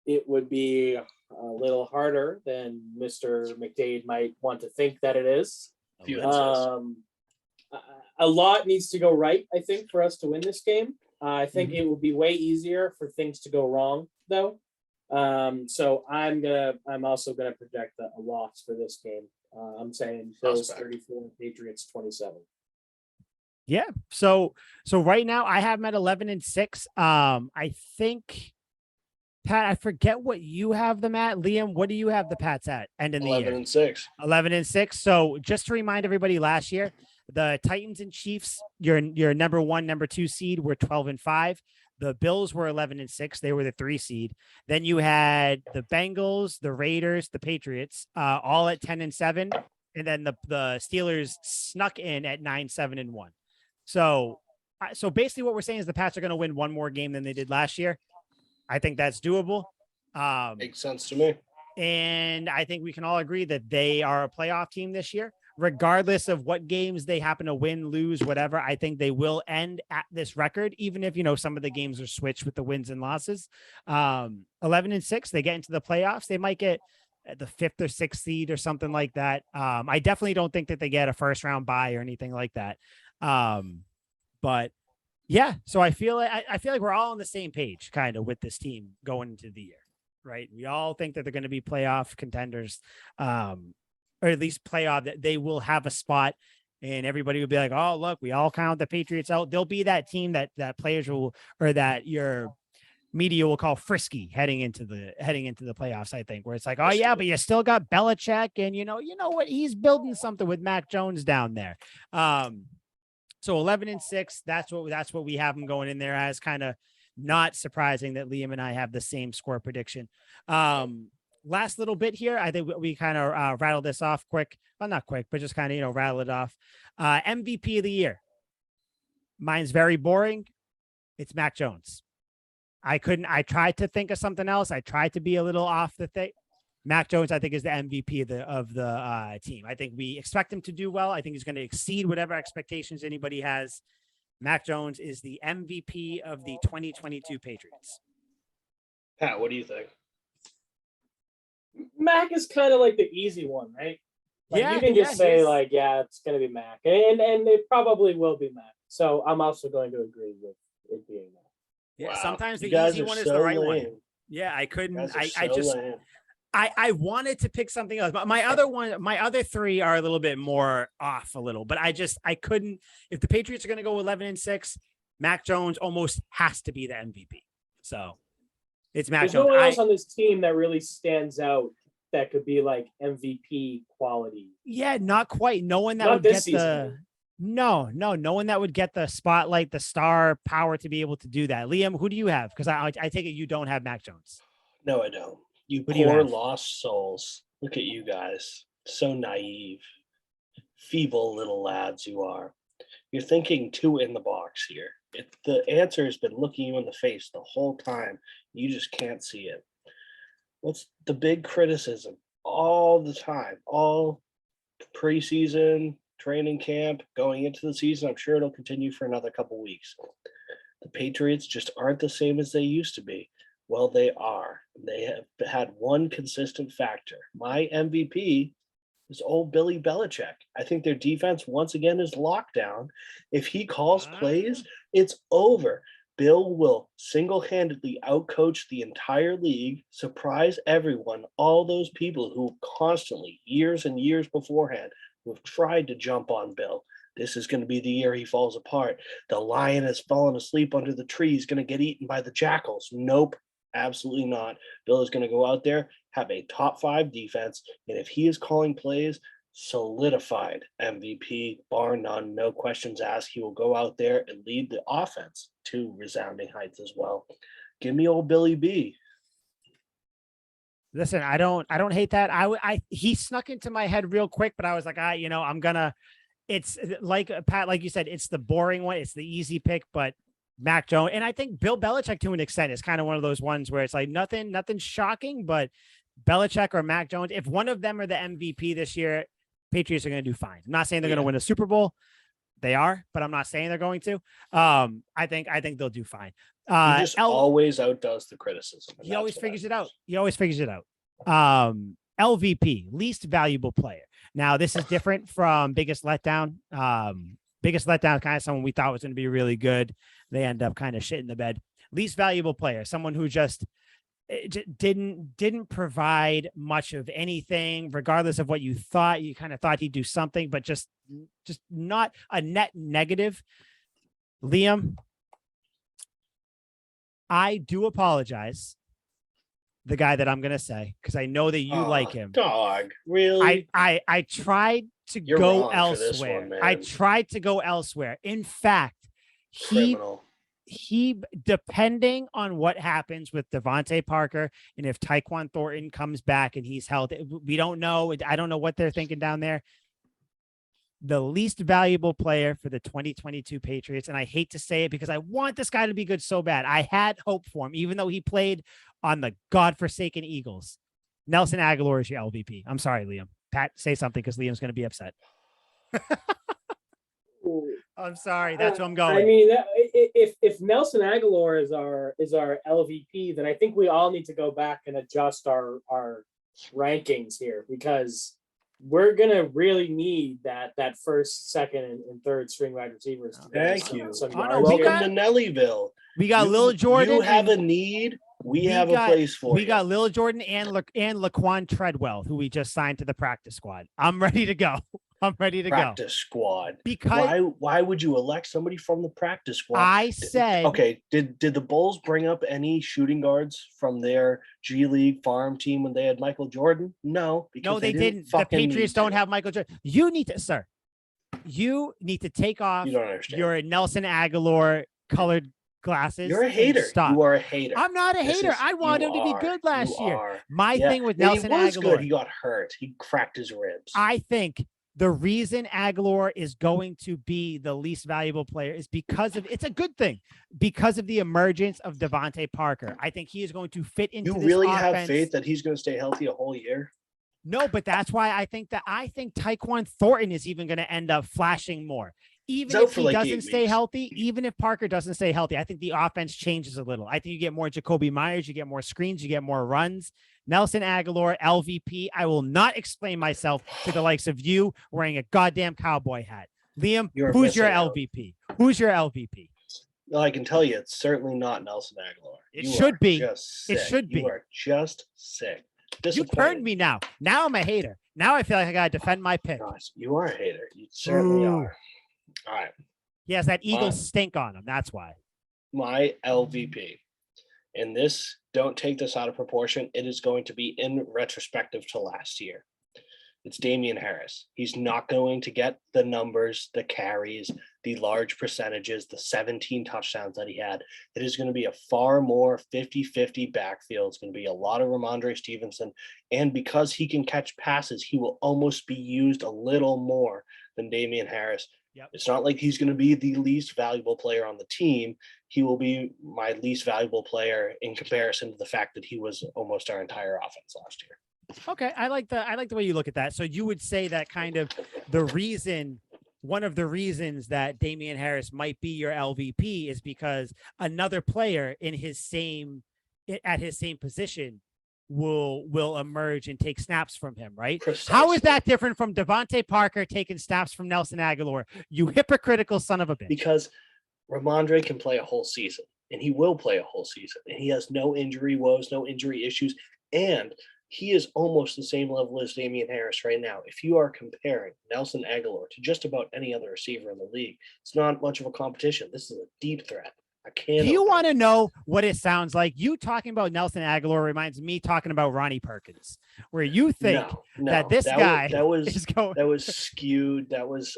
it would be a little harder than Mr. McDade might want to think that it is. A lot needs to go right, I think, for us to win this game. I think it would be way easier for things to go wrong, though. So I'm also gonna project a loss for this game. I'm saying Bills 34, Patriots 27. Yeah. So right now I have them at 11-6. I think, Pat, I forget what you have them at. Liam, what do you have the Pats at end of the year? 11-6. 11-6. So just to remind everybody, last year the Titans and Chiefs, your number 1, number 2 seed, were 12-5. The Bills were 11-6. They were the 3 seed. Then you had the Bengals, the Raiders, the Patriots, all at 10-7. And then the Steelers snuck in at 9-7-1. So basically what we're saying is the Pats are going to win one more game than they did last year. I think that's doable. Makes sense to me. And I think we can all agree that they are a playoff team this year. Regardless of what games they happen to win, lose, whatever, I think they will end at this record, even if, some of the games are switched with the wins and losses. 11-6, they get into the playoffs. They might get the 5th or 6th seed or something like that. I definitely don't think that they get a first round bye or anything like that. But yeah, so I feel like we're all on the same page kind of with this team going into the year, right? We all think that they're going to be playoff contenders. Or at least playoff, that they will have a spot, and everybody will be like, oh, look, we all count the Patriots out. They'll be that team that players will, or that your media will call frisky heading into the playoffs, I think, where it's like, oh yeah, but you still got Belichick, and you know what, he's building something with Mac Jones down there. So 11-6, that's what we have them going in there as. Kind of not surprising that Liam and I have the same score prediction. Last little bit here, I think we kind of rattle this off quick. Well, not quick, but just kind of, rattle it off. MVP of the year. Mine's very boring. It's Mac Jones. I couldn't. I tried to think of something else. I tried to be a little off the thing. Mac Jones, I think, is the MVP of the team. I think we expect him to do well. I think he's going to exceed whatever expectations anybody has. Mac Jones is the MVP of the 2022 Patriots. Pat, what do you think? Mac is kind of like the easy one, right? Like Yeah, you can just say he's- like, yeah, it's gonna be Mac, and it probably will be Mac. So I'm also going to agree with it being Mac. Yeah, Wow. sometimes You the guys easy are one is so the right lame. one. Yeah, I You couldn't. guys are I so just lame. I wanted to pick something else, but my other three are a little bit more off a little. But I couldn't. If the Patriots are going to go 11-6, Mac Jones almost has to be the MVP. So it's Mac There's Jones. no one else on this team that really stands out that could be like MVP quality. Yeah, not quite. No one that Not would this get season. no one that would get the spotlight, the star power to be able to do that. Liam, who do you have? Because I take it you don't have Mac Jones. No, I don't. You Who do you poor have? lost souls. Look at you guys. So naive. Feeble little lads you are. You're thinking two in the box here. The answer has been looking you in the face the whole time. You just can't see it. What's the big criticism all the time? All preseason, training camp, going into the season. I'm sure it'll continue for another couple weeks. The Patriots just aren't the same as they used to be. Well, they are. They have had one consistent factor. My MVP is old Billy Belichick. I think their defense once again is locked down. If he calls plays, it's over. Bill will single-handedly outcoach the entire league, surprise everyone, all those people who constantly, years and years beforehand, who have tried to jump on Bill. This is going to be the year he falls apart. The lion has fallen asleep under the tree. He's going to get eaten by the jackals. Nope, absolutely not. Bill is going to go out there, have a top 5 defense, and if he is calling plays, solidified MVP, bar none, no questions asked. He will go out there and lead the offense to resounding heights as well. Give me old Billy B. Listen, I don't hate that. He snuck into my head real quick, but I was like, I'm gonna. It's like Pat, like you said, it's the boring one. It's the easy pick, but Mac Jones, and I think Bill Belichick to an extent is kind of one of those ones where it's like nothing shocking, but Belichick or Mac Jones, if one of them are the MVP this year, Patriots are going to do fine. I'm not saying they're going to win a Super Bowl. They are, but I'm not saying they're going to. I think they'll do fine. He just always outdoes the criticism. He always figures it out. LVP, least valuable player. Now, this is different from biggest letdown. Biggest letdown, kind of someone we thought was going to be really good. They end up kind of shit in the bed. Least valuable player, someone who just didn't provide much of anything, regardless of what you thought. You kind of thought he'd do something, but just not a net negative. Liam, I do apologize. The guy that I'm gonna say, because I know that you like him. Dog, really? I tried to You're go wrong for this elsewhere. one, man. I tried to go elsewhere. In fact, Criminal. he depending on what happens with Devontae Parker and if Tyquan Thornton comes back and he's healthy, we don't know. I don't know what they're thinking down there. The least valuable player for the 2022 Patriots, and I hate to say it because I want this guy to be good so bad. I had hope for him, even though he played on the godforsaken Eagles. Nelson Aguilar is your LVP. I'm sorry, Liam. Pat, say something because Liam's going to be upset. I'm sorry. That's where I'm going. I mean, if Nelson Aguilar is our LVP, then I think we all need to go back and adjust our rankings here, because we're gonna really need that first, second, and third string wide receivers. Thank you. no, Welcome to Nellyville. We got Lil Jordan. You have a need. We have a place for you. We got Lil Jordan and Laquan Treadwell, who we just signed to the practice squad. I'm ready to go. Practice squad. Because why would you elect somebody from the practice squad? I said, okay. Did the Bulls bring up any shooting guards from their G League farm team when they had Michael Jordan? No, because no, they didn't. The Patriots don't have Michael Jordan. You need to, sir. You need to take off your Nelson Aguilar colored glasses. You're a hater. Stop. You are a hater. I'm not a hater. I want him to be good last year. My thing with Nelson Aguilar, good. He got hurt. He cracked his ribs. I think the reason Aguilar is going to be the least valuable player is because of, it's a good thing, because of the emergence of Devontae Parker. I think he is going to fit into You this really offense. have faith that he's going to stay healthy a whole year? No, but that's why I think Tyquan Thornton is even going to end up flashing more. Even if he doesn't stay healthy, even if Parker doesn't stay healthy, I think the offense changes a little. I think you get more Jacoby Myers, you get more screens, you get more runs. Nelson Aguilar, LVP. I will not explain myself to the likes of you wearing a goddamn cowboy hat. Liam, who's your LVP? Who's your LVP? Well, I can tell you, it's certainly not Nelson Aguilar. It should be. It should be. You are just sick. You turned me now. Now I'm a hater. Now I feel like I got to defend my pick. Gosh, you are a hater. You certainly are. All right. He has that Eagles stink on him. That's why. My LVP. And this, don't take this out of proportion. It is going to be in retrospective to last year. It's Damian Harris. He's not going to get the numbers, the carries, the large percentages, the 17 touchdowns that he had. It is going to be a far more 50-50 backfield. It's going to be a lot of Ramondre Stevenson. And because he can catch passes, he will almost be used a little more than Damian Harris. Yep. It's not like he's going to be the least valuable player on the team. He will be my least valuable player in comparison to the fact that he was almost our entire offense last year. Okay, I like the way you look at that. So you would say that kind of one of the reasons that Damian Harris might be your LVP is because another player at his same position will emerge and take snaps from him, right? Precisely. How is that different from Devontae Parker taking snaps from Nelson Aguilar? You hypocritical son of a bitch. Because Ramondre can play a whole season, and he will play a whole season, and he has no injury woes, no injury issues, and he is almost the same level as Damian Harris right now. If you are comparing Nelson Aguilar to just about any other receiver in the league, it's not much of a competition. This is a deep threat. Do you want to know what it sounds like? You talking about Nelson Aguilar reminds me talking about Ronnie Perkins, where you think that this guy that was skewed. That was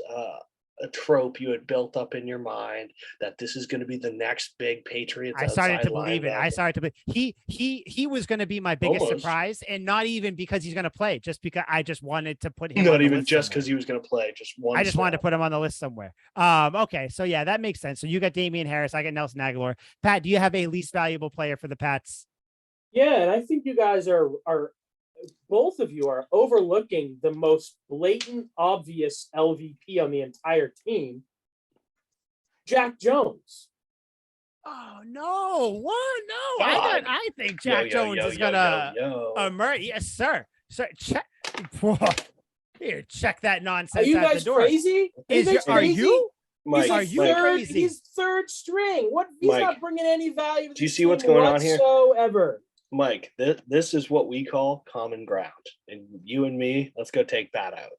a trope you had built up in your mind that this is going to be the next big Patriots. I started to believe it. I started to believe he was going to be my biggest surprise, and not even because he's going to play, just because I just wanted to put him. Not even just because he was going to play. I just wanted to put him on the list somewhere. Okay, so yeah, that makes sense. So you got Damian Harris, I got Nelson Aguilar. Pat, do you have a least valuable player for the Pats? Yeah, and I think you guys are both of you are overlooking the most blatant, obvious LVP on the entire team, Jack Jones. Oh no! What? No, I think Jack Jones is gonna emerge. Yes, sir. Sir, check. Here, check that nonsense. Are you guys crazy? Are you? Mike, are you crazy? He's third string. What? He's not bringing any value. Do you see what's going on here? Whatsoever. Mike, this is what we call common ground. And you and me, let's go take that out.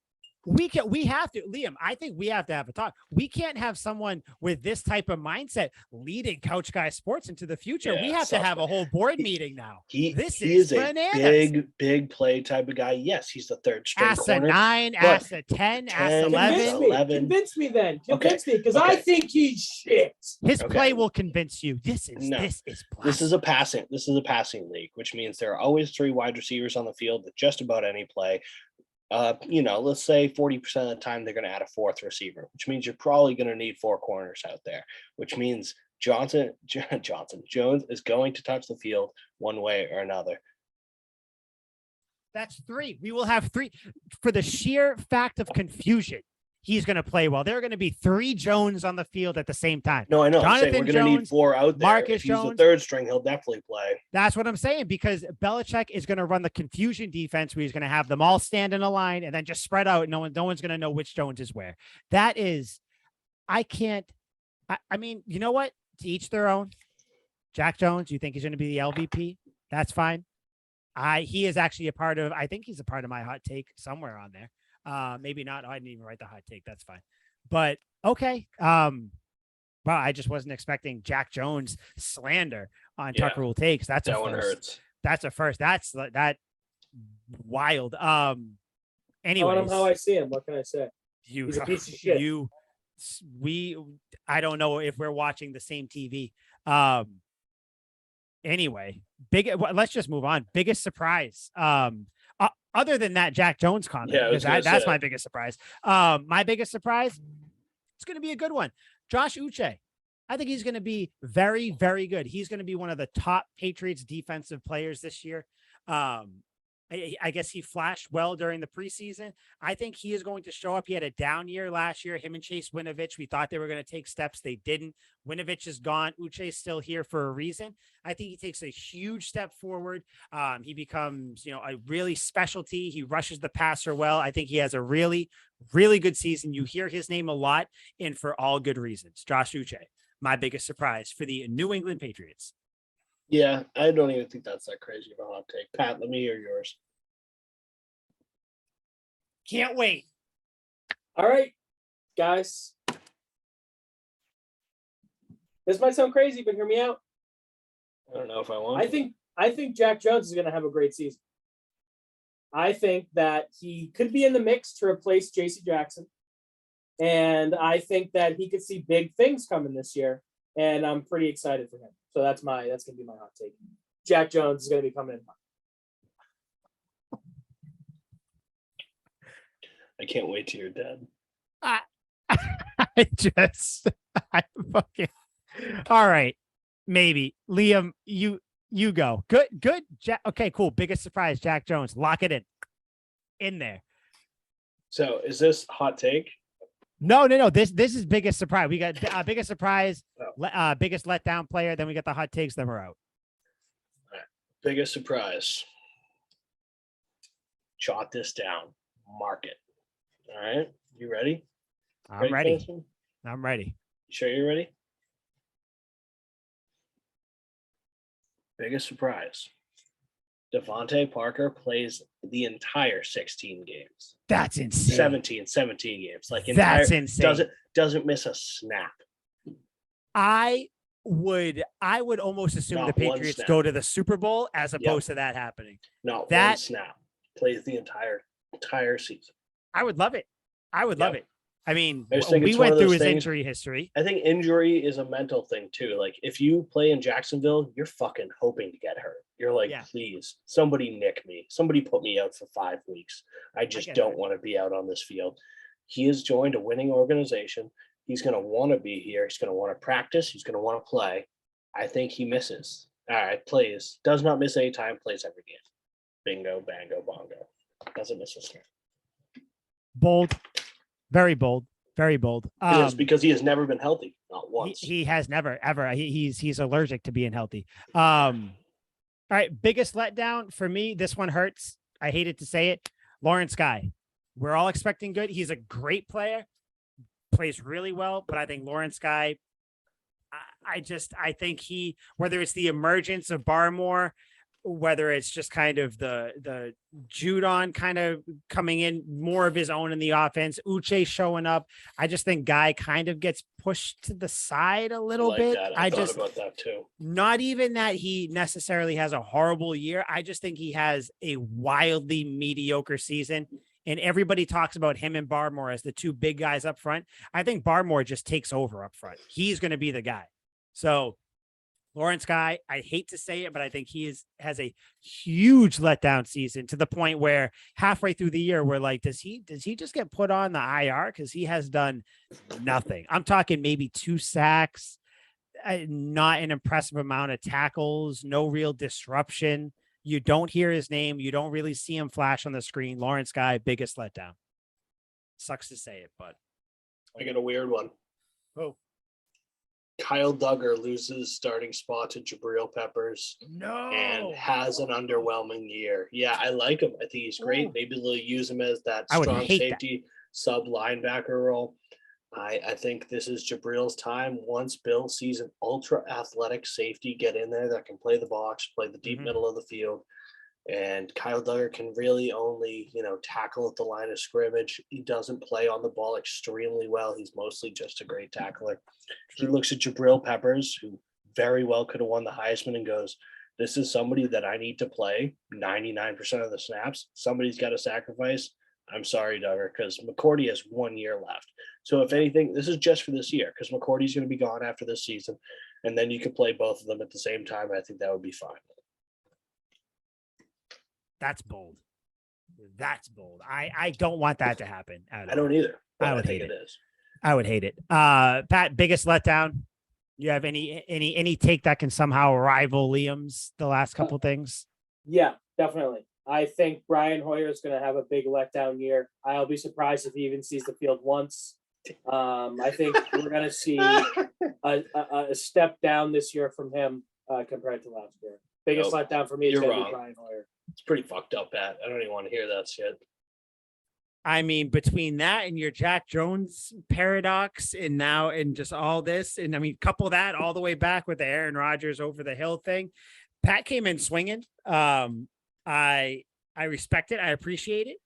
We have to, Liam, I think we have to have a talk. We can't have someone with this type of mindset leading Couch Guy Sports into the future. We have to have a whole board meeting now. He is a big play type of guy. Yes, he's the third string corner. 9, ass a 10, ass 11. Convince me then. Convince me, because I think he's shit. His play will convince you. This is a passing league, which means there are always 3 wide receivers on the field with just about any play. Let's say 40% of the time they're going to add a 4th receiver, which means you're probably going to need 4 corners out there, which means Jones is going to touch the field one way or another. That's 3. We will have 3 for the sheer fact of confusion. He's going to play well. There are going to be 3 Jones on the field at the same time. No, I know. Jonathan we're going to need 4 out there. Marcus if he's Jones, the third string, he'll definitely play. That's what I'm saying, because Belichick is going to run the confusion defense where he's going to have them all stand in a line and then just spread out. No one's going to know which Jones is where. That is, I mean, you know what? To each their own. Jack Jones, you think he's going to be the LVP? That's fine. He is actually I think he's a part of my hot take somewhere on there. Maybe not. I didn't even write the hot take. That's fine. But okay. Well, I just wasn't expecting Jack Jones slander on Tucker Rule Takes. That's a first. One hurts. That's a first. That's that wild. Anyways, how I see him. What can I say? He's a piece of shit. I don't know if we're watching the same TV. Anyway, let's just move on. Biggest surprise. Other than that Jack Jones comment, Yeah, I was because gonna that's say. my biggest surprise. My biggest surprise, it's going to be a good one. Josh Uche. I think he's going to be very, very good. He's going to be one of the top Patriots defensive players this year. I guess he flashed well during the preseason. I think he is going to show up. He had a down year last year. Him and Chase Winovich, we thought they were going to take steps. They didn't. Winovich is gone. Uche is still here for a reason. I think he takes a huge step forward. He becomes, a really specialty. He rushes the passer well. I think he has a really, really good season. You hear his name a lot, and for all good reasons. Josh Uche, my biggest surprise for the New England Patriots. Yeah, I don't even think that's that crazy of a hot take. Pat, let me hear yours. Can't wait. All right, guys. This might sound crazy, but hear me out. I don't know if I want. I think Jack Jones is going to have a great season. I think that he could be in the mix to replace J.C. Jackson, and I think that he could see big things coming this year. And I'm pretty excited for him. So that's going to be my hot take. Jack Jones is going to be coming in. I can't wait till you're dead. I fucking. All right, maybe Liam, you go. Good. Okay, cool. Biggest surprise, Jack Jones. Lock it in there. So is this hot take? No. This is biggest surprise. We got biggest surprise, biggest letdown player. Then we got the hot takes. Then we're out. All right. Biggest surprise. Jot this down. Mark it. All right. You ready? I'm ready. I'm ready. You sure you're ready? Biggest surprise. Devontae Parker plays the entire 16 games. That's insane. 17 games. Like that's insane. Doesn't miss a snap. I would almost assume Not the Patriots go to the Super Bowl as opposed to that happening. Not one snap. Plays the entire season. I would love it. Love it. I mean, we went through his injury history. I think injury is a mental thing too. Like if you play in Jacksonville, you're fucking hoping to get hurt. You're like, please, somebody nick me. Somebody put me out for 5 weeks. I just don't want to be out on this field. He has joined a winning organization. He's going to want to be here. He's going to want to practice. He's going to want to play. I think he misses. All right, plays. Does not miss any time. Plays every game. Bingo, bango, bongo. Doesn't miss a snap. Bold. Very bold. Very bold. It is because he has never been healthy. Not once. He has never, ever. He's allergic to being healthy. All right. Biggest letdown for me. This one hurts. I hated to say it. Lawrence Guy. We're all expecting good. He's a great player. Plays really well. But I think Lawrence Guy, I think whether it's the emergence of Barmore, whether it's just kind of the Judon kind of coming in more of his own in the offense, Uche showing up. I just think Guy kind of gets pushed to the side a little bit. I thought about that too. Not even that he necessarily has a horrible year. I just think he has a wildly mediocre season. And everybody talks about him and Barmore as the two big guys up front. I think Barmore just takes over up front. He's going to be the guy. So Lawrence Guy, I hate to say it, but I think he has a huge letdown season to the point where halfway through the year, we're like, does he just get put on the IR? Because he has done nothing. I'm talking maybe 2 sacks, not an impressive amount of tackles, no real disruption. You don't hear his name. You don't really see him flash on the screen. Lawrence Guy, biggest letdown. Sucks to say it, but. I got a weird one. Oh. Kyle Duggar loses starting spot to Jabril Peppers. No. And has an underwhelming year. Yeah, I like him. I think he's great. Ooh. Maybe they'll use him as that strong safety sub linebacker role. I think this is Jabril's time. Once Bill sees an ultra athletic safety get in there that can play the box, play the deep middle of the field, and Kyle Duggar can really only, tackle at the line of scrimmage. He doesn't play on the ball extremely well. He's mostly just a great tackler. He looks at Jabril Peppers, who very well could have won the Heisman, and goes, this is somebody that I need to play 99% of the snaps. Somebody's got to sacrifice. I'm sorry, Duggar, because McCourty has 1 year left. So if anything, this is just for this year, because McCourty's going to be gone after this season, and then you could play both of them at the same time. I think that would be fine. That's bold. That's bold. I don't want that to happen. I don't either. But I would think hate it it. is. I would hate it. Pat, biggest letdown. You have any take that can somehow rival Liam's the last couple things? Yeah, definitely. I think Brian Hoyer is going to have a big letdown year. I'll be surprised if he even sees the field once. I think we're going to see a step down this year from him compared to last year. Biggest letdown for me is going to be Brian Hoyer. It's pretty fucked up, Pat. I don't even want to hear that shit. I mean, between that and your Jack Jones paradox and now and just all this, and I mean, couple that all the way back with the Aaron Rodgers over the hill thing, Pat came in swinging. I respect it. I appreciate it.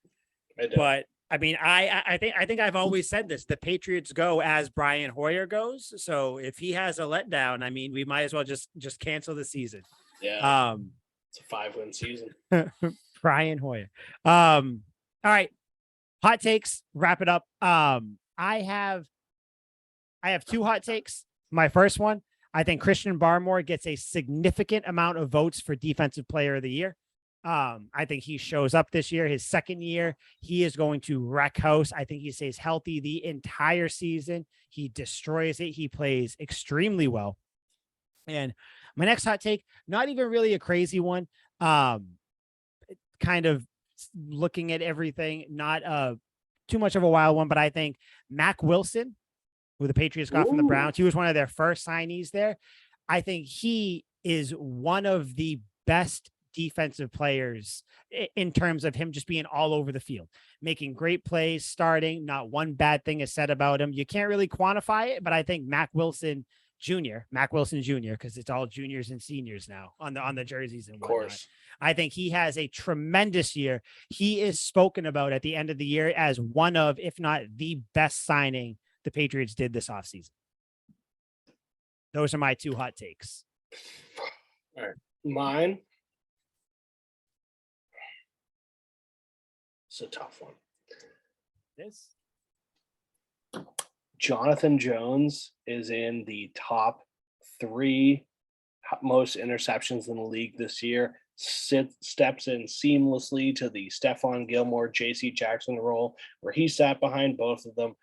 But I mean, I think I've always said this. The Patriots go as Brian Hoyer goes. So if he has a letdown, I mean, we might as well just cancel the season. Yeah. It's a 5-win season. Brian Hoyer. All right. Hot takes. Wrap it up. I have 2 hot takes. My first one, I think Christian Barmore gets a significant amount of votes for Defensive Player of the Year. I think he shows up this year. His second year, he is going to wreck house. I think he stays healthy the entire season. He destroys it. He plays extremely well. And my next hot take, not even really a crazy one. Kind of looking at everything, not too much of a wild one, but I think Mac Wilson, who the Patriots got from the Browns, he was one of their first signees there. I think he is one of the best defensive players in terms of him just being all over the field, making great plays, starting. Not one bad thing is said about him. You can't really quantify it, but I think Mac Wilson Jr., because it's all juniors and seniors now on the jerseys and whatnot. Of course. I think he has a tremendous year. He is spoken about at the end of the year as one of, if not the best signing the Patriots did this offseason. Those are my 2 hot takes. All right. Mine. It's a tough one. Jonathan Jones is in the top 3 most interceptions in the league this year. Steps in seamlessly to the Stephon Gilmore, J.C. Jackson role, where he sat behind both of them,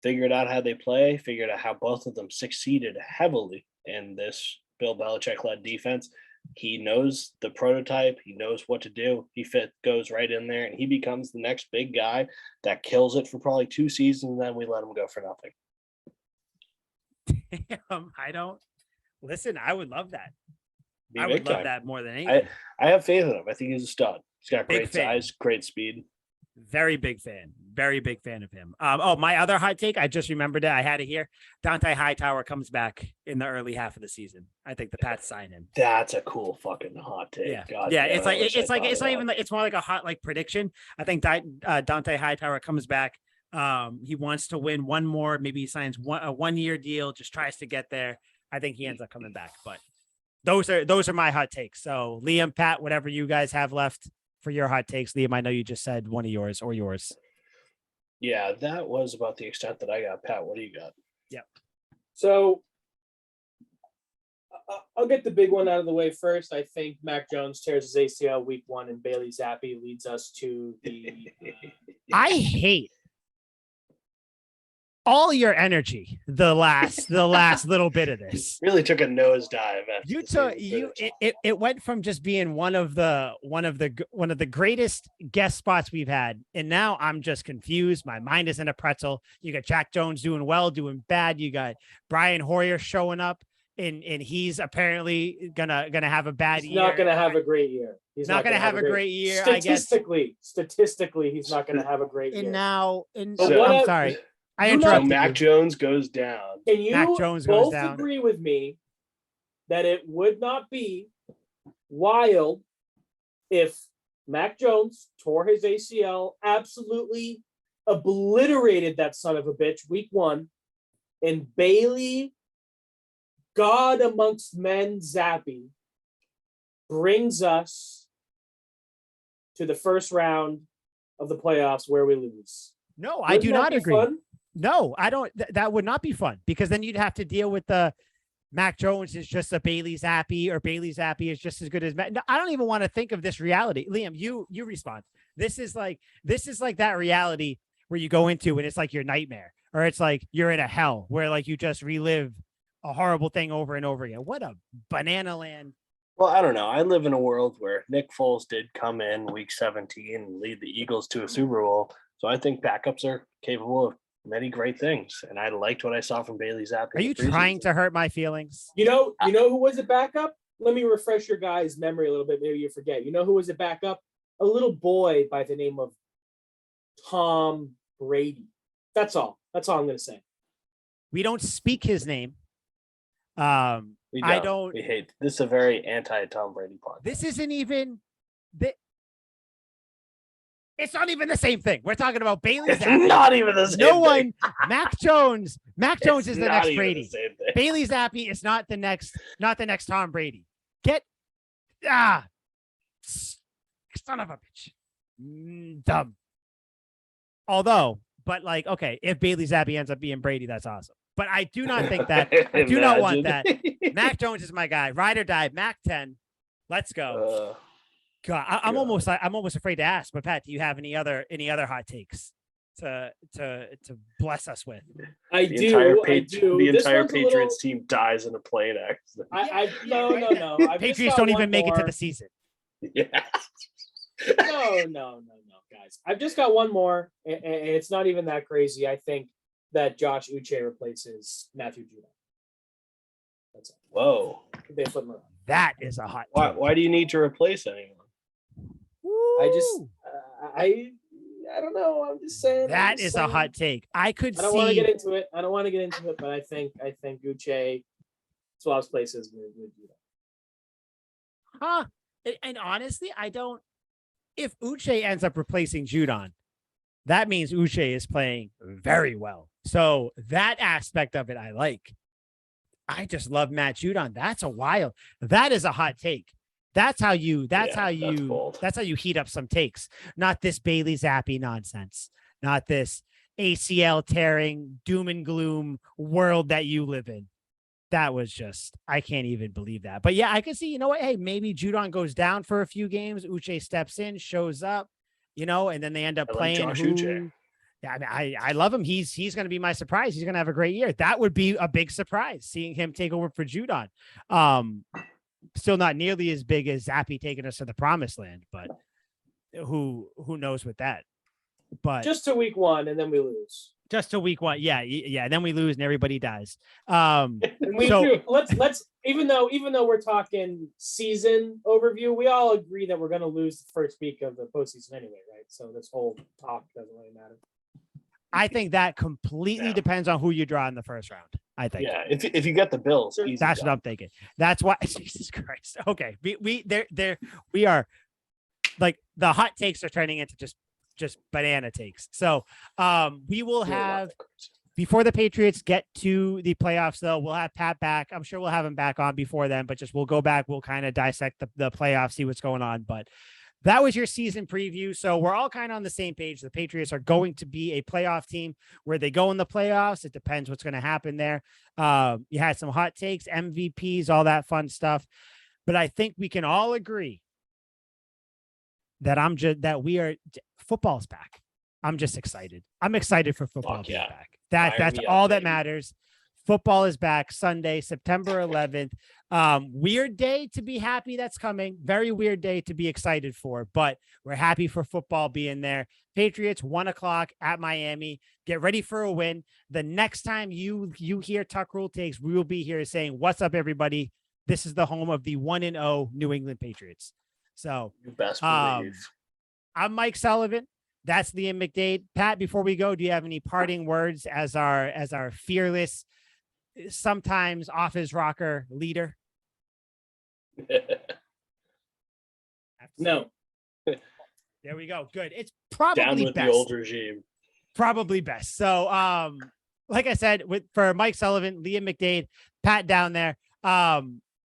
figured out how they play, figured out how both of them succeeded heavily in this Bill Belichick-led defense. He knows the prototype. He knows what to do. He goes right in there, and he becomes the next big guy that kills it for probably 2 seasons, and then we let him go for nothing. I don't listen. I would love that. I would love that more than anything. I have faith in him. I think he's a stud. He's got great size, great speed. Very big fan of him. My other hot take, I just remembered it. I had it here. Dante Hightower comes back in the early half of the season. I think the Pats sign him. That's a cool fucking hot take. Yeah, it's not even like, it's more like a hot prediction. I think Dante Hightower comes back. He wants to win one more. Maybe he signs a 1-year deal. Just tries to get there. I think he ends up coming back. But those are my hot takes. So Liam, Pat, whatever you guys have left for your hot takes. Liam, I know you just said one of yours or yours. Yeah, that was about the extent that I got. Pat, what do you got? Yep. So I'll get the big one out of the way first. I think Mac Jones tears his ACL week 1 and Bailey Zappi leads us to the. I hate all your energy the last little bit of this. Really took a nosedive. It went from just being one of the greatest guest spots we've had, and now I'm just confused. My mind is in a pretzel. You got Jack Jones doing well, doing bad. You got Brian Hoyer showing up, and he's apparently gonna have a bad year. He's not gonna have a great year. He's not gonna have a great year. Statistically, he's not gonna have a great year. I'm sorry. I interrupted you. Mac Jones goes down. Can you both agree with me that it would not be wild if Mac Jones tore his ACL, absolutely obliterated that son of a bitch week 1, and Bailey, God amongst men, Zappi, brings us to the first round of the playoffs where we lose? No, I do not agree. Fun? No, I don't. That would not be fun, because then you'd have to deal with the Mac Jones is just a Bailey Zappi, or Bailey Zappi is just as good as Mac. No, I don't even want to think of this reality. Liam, you respond. This is like that reality where you go into and it's like your nightmare, or it's like you're in a hell where like you just relive a horrible thing over and over again. What a banana land. Well, I don't know. I live in a world where Nick Foles did come in week 17 and lead the Eagles to a Super Bowl. So I think backups are capable of many great things. And I liked what I saw from Bailey Zappi. Are you trying to hurt my feelings? You know who was a backup? Let me refresh your guys' memory a little bit. Maybe you forget. You know who was a backup? A little boy by the name of Tom Brady. That's all. That's all I'm going to say. We don't speak his name. We hate this is a very anti-Tom Brady podcast. This isn't even it's not even the same thing. We're talking about Bailey Zappi. Not even the same thing. Mac Jones is the next Brady. The Bailey Zappi is not the next Tom Brady. Son of a bitch. Dumb. Although, but like, okay, if Bailey Zappi ends up being Brady, that's awesome. But I do not think that. I do not want that. Mac Jones is my guy. Ride or die. Mac 10. Let's go. God, I'm almost afraid to ask. But Pat, do you have any other hot takes to bless us with? The entire Patriots team dies in a plane accident. No. Patriots don't even make it to the season. Yeah. No, guys. I've just got one more, and it's not even that crazy. I think that Josh Uche replaces Matthew Judon. That's it. Whoa. They flip him around. That is a hot. Why do you need to replace anyone? I don't know. I'm just saying. That is a hot take. I don't want to get into it. But I think Uche swaps places with Judon. Huh. And honestly, I don't. If Uche ends up replacing Judon, that means Uche is playing very well. So that aspect of it, I like. I just love Matt Judon. That is a hot take. That's how you heat up some takes. Not this Bailey Zappi nonsense. Not this ACL tearing doom and gloom world that you live in. That was just, I can't even believe that. But yeah, I can see, you know what? Hey, maybe Judon goes down for a few games. Uche steps in, shows up, and then they end up playing. Uche. Yeah, I mean, I love him. He's going to be my surprise. He's going to have a great year. That would be a big surprise, seeing him take over for Judon. Still not nearly as big as Zappi taking us to the promised land, but who knows with that? But just to week one, and then we lose. Just to week one, yeah. And then we lose, and everybody dies. Let's even though we're talking season overview, we all agree that we're going to lose the first week of the postseason anyway, right? So this whole talk doesn't really matter. I think that completely depends on who you draw in the first round. I think. Yeah, if you get the Bills, that's what I'm thinking. That's why. Jesus Christ. Okay, we are like the hot takes are turning into just banana takes. So we will have, before the Patriots get to the playoffs, though, we'll have Pat back. I'm sure we'll have him back on before then, but we'll go back. We'll kind of dissect the playoffs, see what's going on. But that was your season preview. So we're all kind of on the same page. The Patriots are going to be a playoff team. Where they go in the playoffs, it depends what's going to happen there. You had some hot takes, MVPs, all that fun stuff. But I think we can all agree that football's back. I'm just excited. I'm excited for football to be back. That's all that matters. Football is back Sunday, September 11th. Weird day to be happy that's coming. Very weird day to be excited for, but we're happy for football being there. Patriots, 1:00 at Miami. Get ready for a win. The next time you hear Tuck Rule Takes, we will be here saying, "What's up, everybody? This is the home of the 1-0 New England Patriots." So, you best believe. I'm Mike Sullivan. That's Liam McDade. Pat, before we go, do you have any parting words as our fearless, sometimes off his rocker leader? No. There we go. Good. It's probably down with best. The old regime. Probably best. So, like I said, for Mike Sullivan, Liam McDade, Pat down there.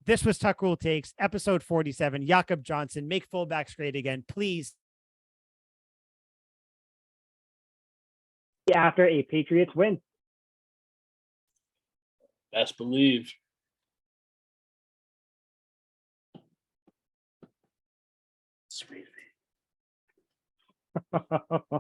This was Tuck Rule Takes, episode 47. Jakob Johnson, make fullbacks great again, please. After a Patriots win. Best believe. Sweet.